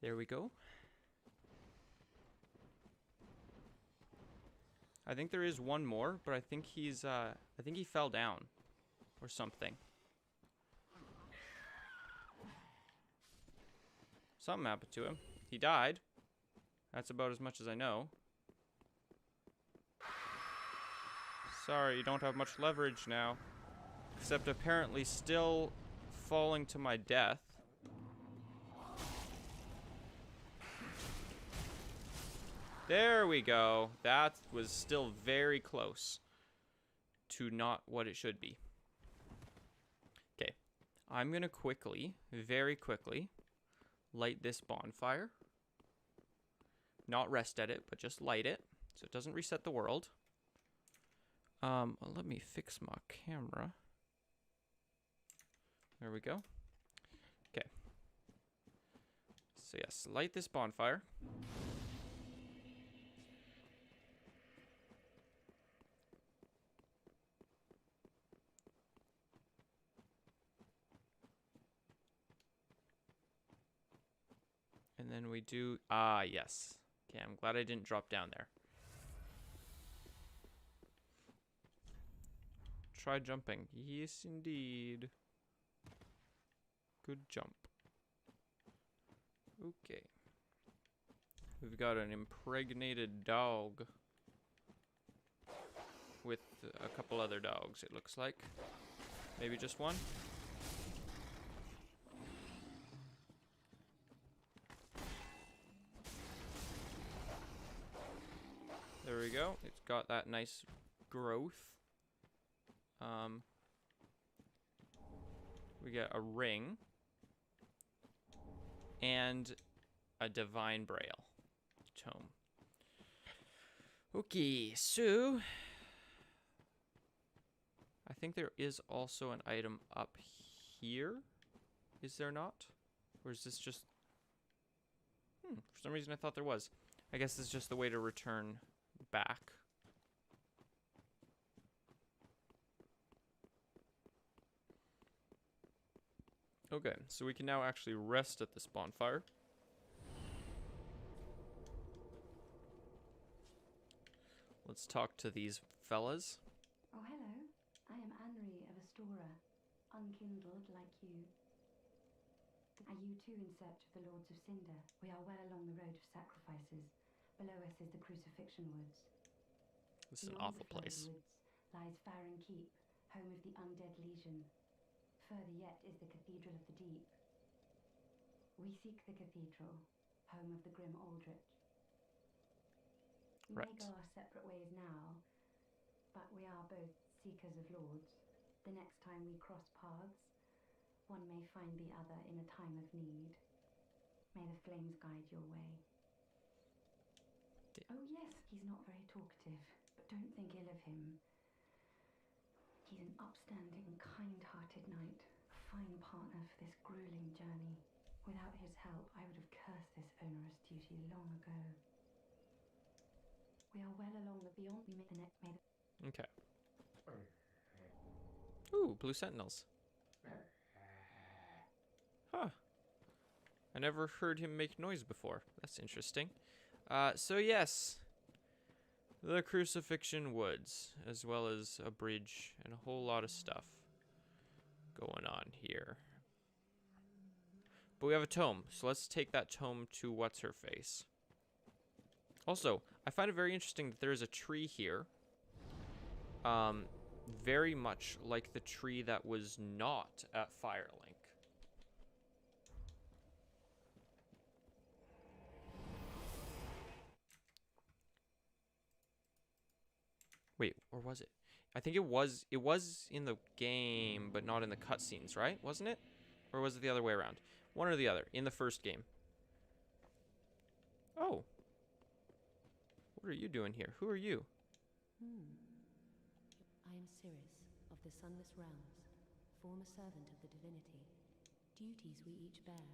S1: There we go. I think there is one more, but I think he's, I think he fell down or something. Something happened to him. He died. That's about as much as I know. Sorry, you don't have much leverage now. Except apparently still falling to my death. There we go. That was still very close to not what it should be. Okay. I'm going to quickly, very quickly, light this bonfire. Not rest at it, but just light it so it doesn't reset the world. Let me fix my camera. There we go. Okay. So yes, light this bonfire. And then we do... Ah, yes. Okay, I'm glad I didn't drop down there. Try jumping. Yes, indeed. Good jump. Okay. We've got an impregnated dog. With a couple other dogs, it looks like. Maybe just one? There we go. It's got that nice growth. We get a ring. And a Divine Braille tome. Okay, so... I think there is also an item up here. Is there not? Or is this just... for some reason I thought there was. I guess this is just the way to return back. Okay, so we can now actually rest at this bonfire. Let's talk to these fellas.
S3: Oh, hello. I am Anri of Astora, unkindled like you. Are you too in search of the Lords of Cinder? We are well along the road of sacrifices. Below us is the Crucifixion Woods.
S1: This is an
S3: Beyond
S1: awful
S3: the flooded
S1: place.
S3: woods lies Farron Keep, home of the Undead Legion. Further yet is the Cathedral of the Deep. We seek the Cathedral, home of the Grim Aldrich. We may go our separate ways now, but we are both seekers of lords. The next time we cross paths, one may find the other in a time of need. May the flames guide your way. Oh yes, he's not very talkative, but don't think ill of him. He's an upstanding, kind-hearted knight, a fine partner for this grueling journey. Without his help, I would have cursed this onerous duty long ago. We are well along the beyond. We make the next made.
S1: Okay. Ooh, blue sentinels. Huh. I never heard him make noise before. That's interesting. So yes, the Crucifixion Woods, as well as a bridge and a whole lot of stuff going on here. But we have a tome, so let's take that tome to What's-Her-Face. Also, I find it very interesting that there is a tree here. Very much like the tree that was not at Firelink. Wait, or was it? I think it was in the game, but not in the cutscenes, right? Wasn't it? Or was it the other way around? One or the other, in the first game. Oh. What are you doing here? Who are you?
S8: I am Cirrus, of the Sunless Realms, former servant of the divinity. Duties we each bear,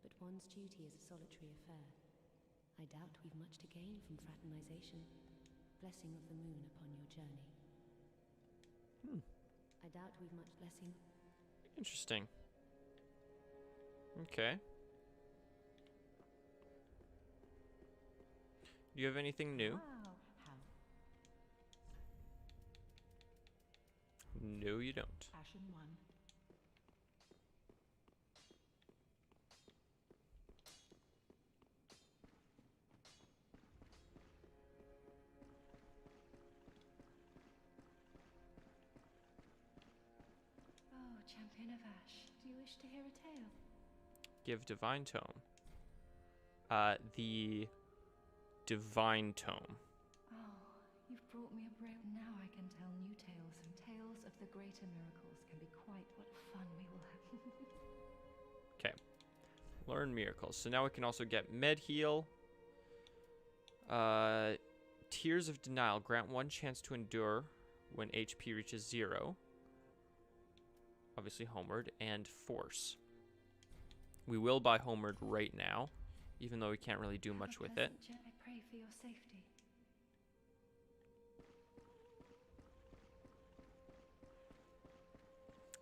S8: but one's duty is a solitary affair. I doubt we've much to gain from fraternization. Blessing of the moon upon your journey. I doubt we've much blessing.
S1: Interesting. Okay. Do you have anything new?
S6: Wow. How
S1: No, you don't.
S6: Ashen one.
S3: Oh, Champion of Ash, do you wish to hear a tale?
S1: Give Divine Tome. The Divine Tome.
S3: Oh, you've brought me a brave. Now I can tell new tales, and tales of the greater miracles can be quite what fun we will have.
S1: Okay. Learn miracles. So now we can also get Med Heal. Tears of Denial. Grant one chance to endure when HP reaches 0. Obviously Homeward. And Force. We will buy Homeward right now, even though we can't really do much with it.
S3: I pray for your safety.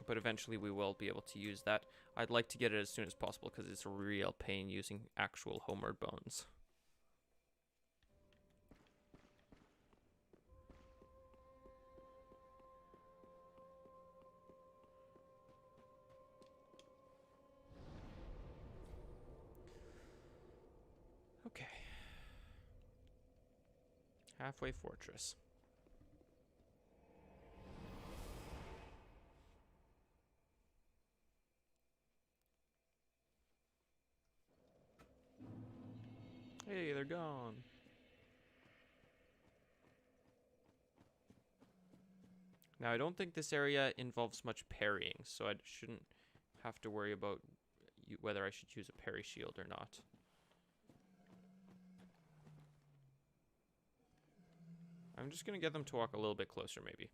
S1: But eventually we will be able to use that. I'd like to get it as soon as possible because it's a real pain using actual Homeward bones. Okay. Halfway Fortress. Hey, they're gone. Now, I don't think this area involves much parrying, so I shouldn't have to worry about whether I should use a parry shield or not. I'm just going to get them to walk a little bit closer, maybe.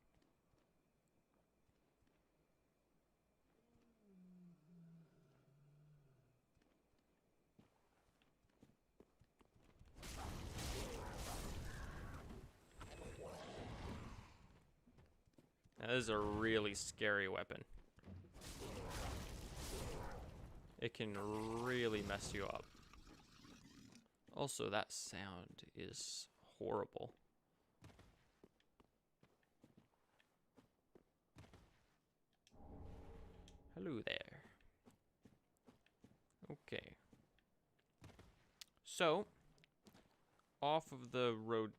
S1: Now, this is a really scary weapon. It can really mess you up. Also, that sound is horrible. Hello there. Okay. So, off of the road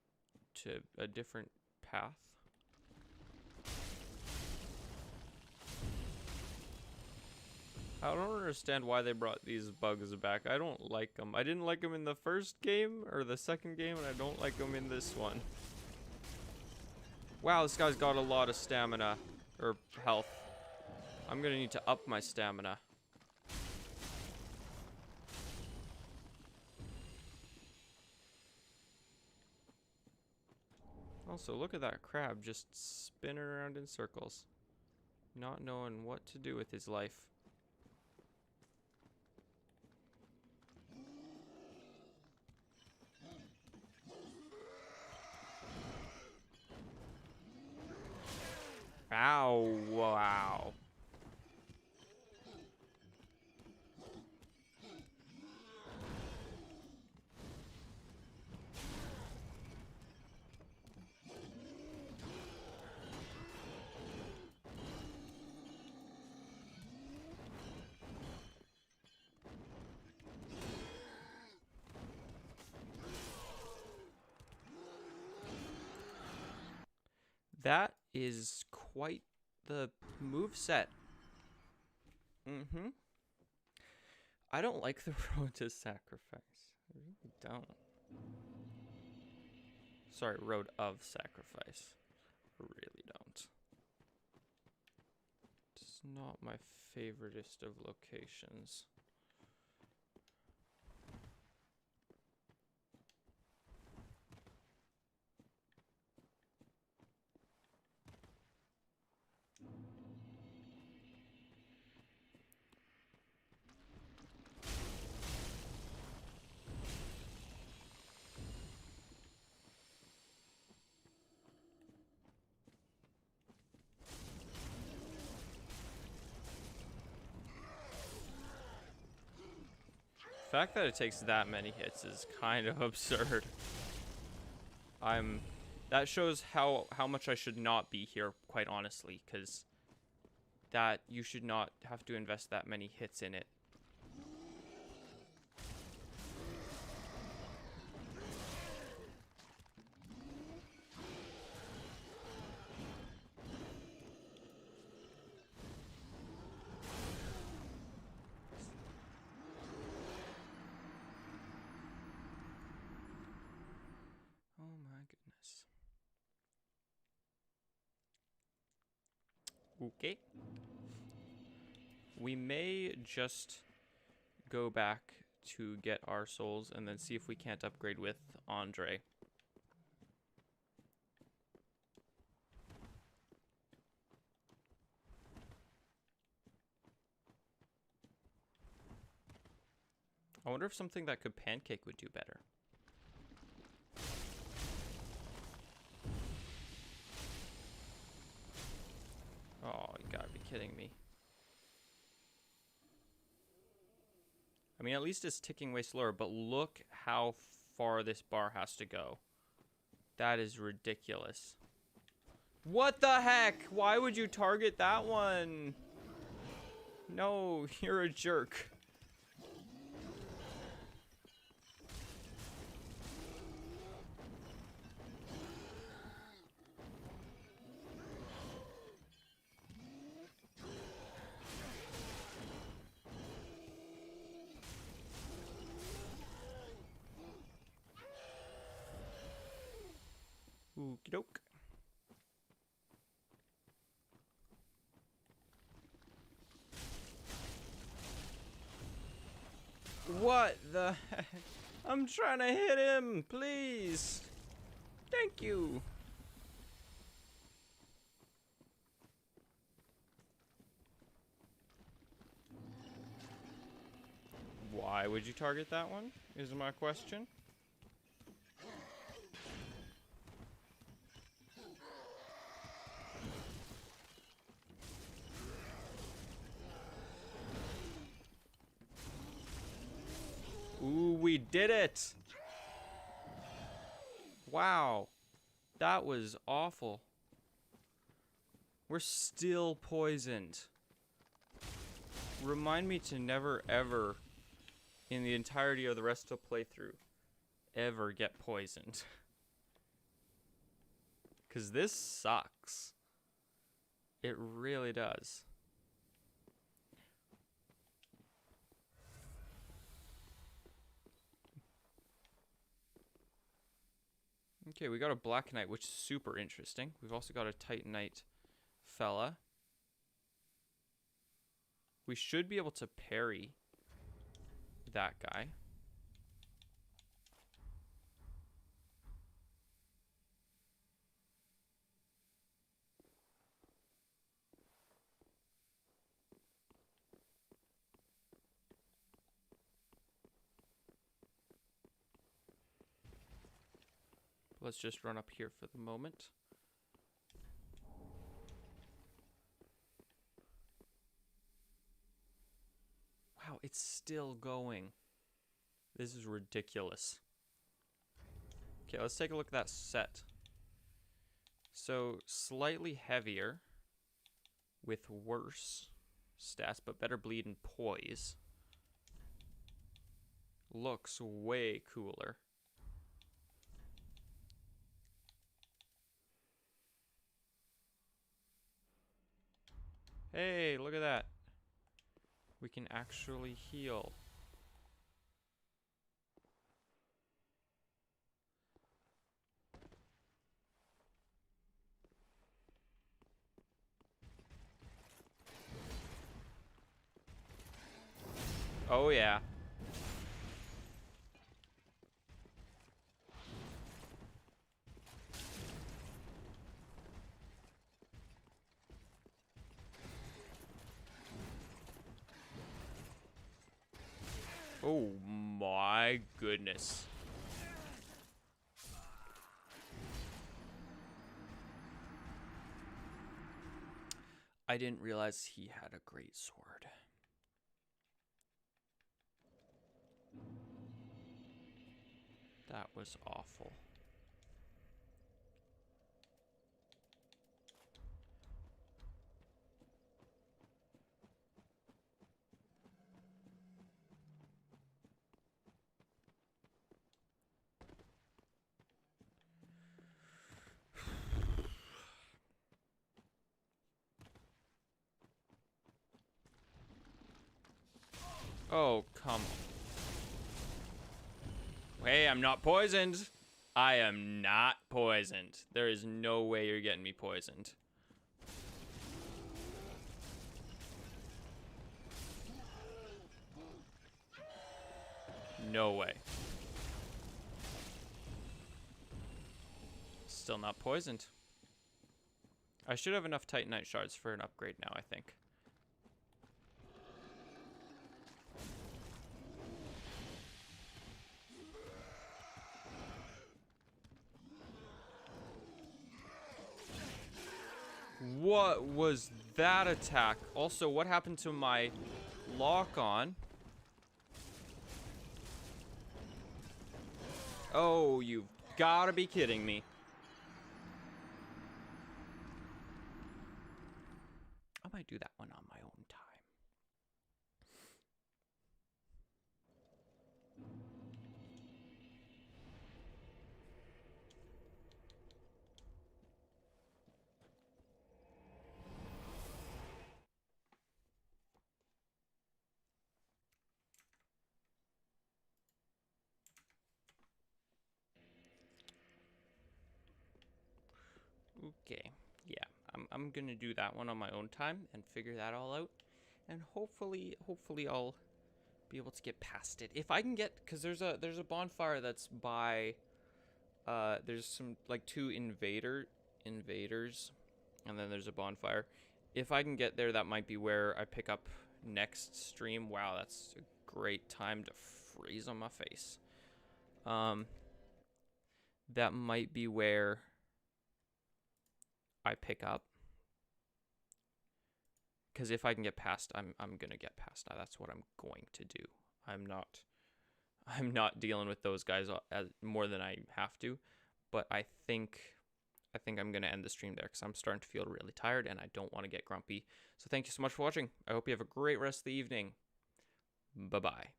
S1: to a different path. I don't understand why they brought these bugs back. I don't like them. I didn't like them in the first game or the second game, and I don't like them in this one. Wow, this guy's got a lot of stamina or health. I'm gonna need to up my stamina. Also, look at that crab just spinning around in circles, not knowing what to do with his life. Ow, wow. That is quite the move set. I don't like the road to sacrifice. I really don't. Sorry, road of sacrifice. I really don't. It's not my favoriteest of locations. The fact that it takes that many hits is kind of absurd. That shows how much I should not be here, quite honestly, because that you should not have to invest that many hits in it. Oh my goodness. Okay. We may just go back to get our souls and then see if we can't upgrade with Andre. I wonder if something that could pancake would do better. Oh, you gotta be kidding me. I mean, at least it's ticking way slower, but look how far this bar has to go. That is ridiculous. What the heck? Why would you target that one? No, you're a jerk. Okie doke. What the heck? I'm trying to hit him, please. Thank you. Why would you target that one? Is my question. Ooh, we did it! Wow. That was awful. We're still poisoned. Remind me to never, ever, in the entirety of the rest of the playthrough, ever get poisoned. Because this sucks. It really does. Okay, we got a Black Knight, which is super interesting. We've also got a Titanite fella. We should be able to parry that guy. Let's just run up here for the moment. it's still going. This is ridiculous. Okay, let's take a look at that set. So, slightly heavier with worse stats, but better bleed and poise. Looks way cooler. Hey, look at that. We can actually heal. Oh yeah. Oh my goodness. I didn't realize he had a great sword. That was awful. Oh, come on. Hey, I'm not poisoned. I am not poisoned. There is no way you're getting me poisoned. No way. Still not poisoned. I should have enough Titanite shards for an upgrade now, I think. What was that attack? Also, what happened to my lock-on? Oh, you've gotta be kidding me. I might do that one on my own time. Okay, yeah, I'm gonna do that one on my own time and figure that all out, and hopefully I'll be able to get past it if I can get, because there's a bonfire that's by there's some like two invaders, and then there's a bonfire. If I can get there, that might be where I pick up next stream. Wow, that's a great time to freeze on my face. That might be where I pick up, because if I can get past, I'm gonna get past. That's what I'm going to do. I'm not dealing with those guys more than I have to, but I think I'm gonna end the stream there because I'm starting to feel really tired and I don't want to get grumpy. So thank you so much for watching. I hope you have a great rest of the evening. Bye bye.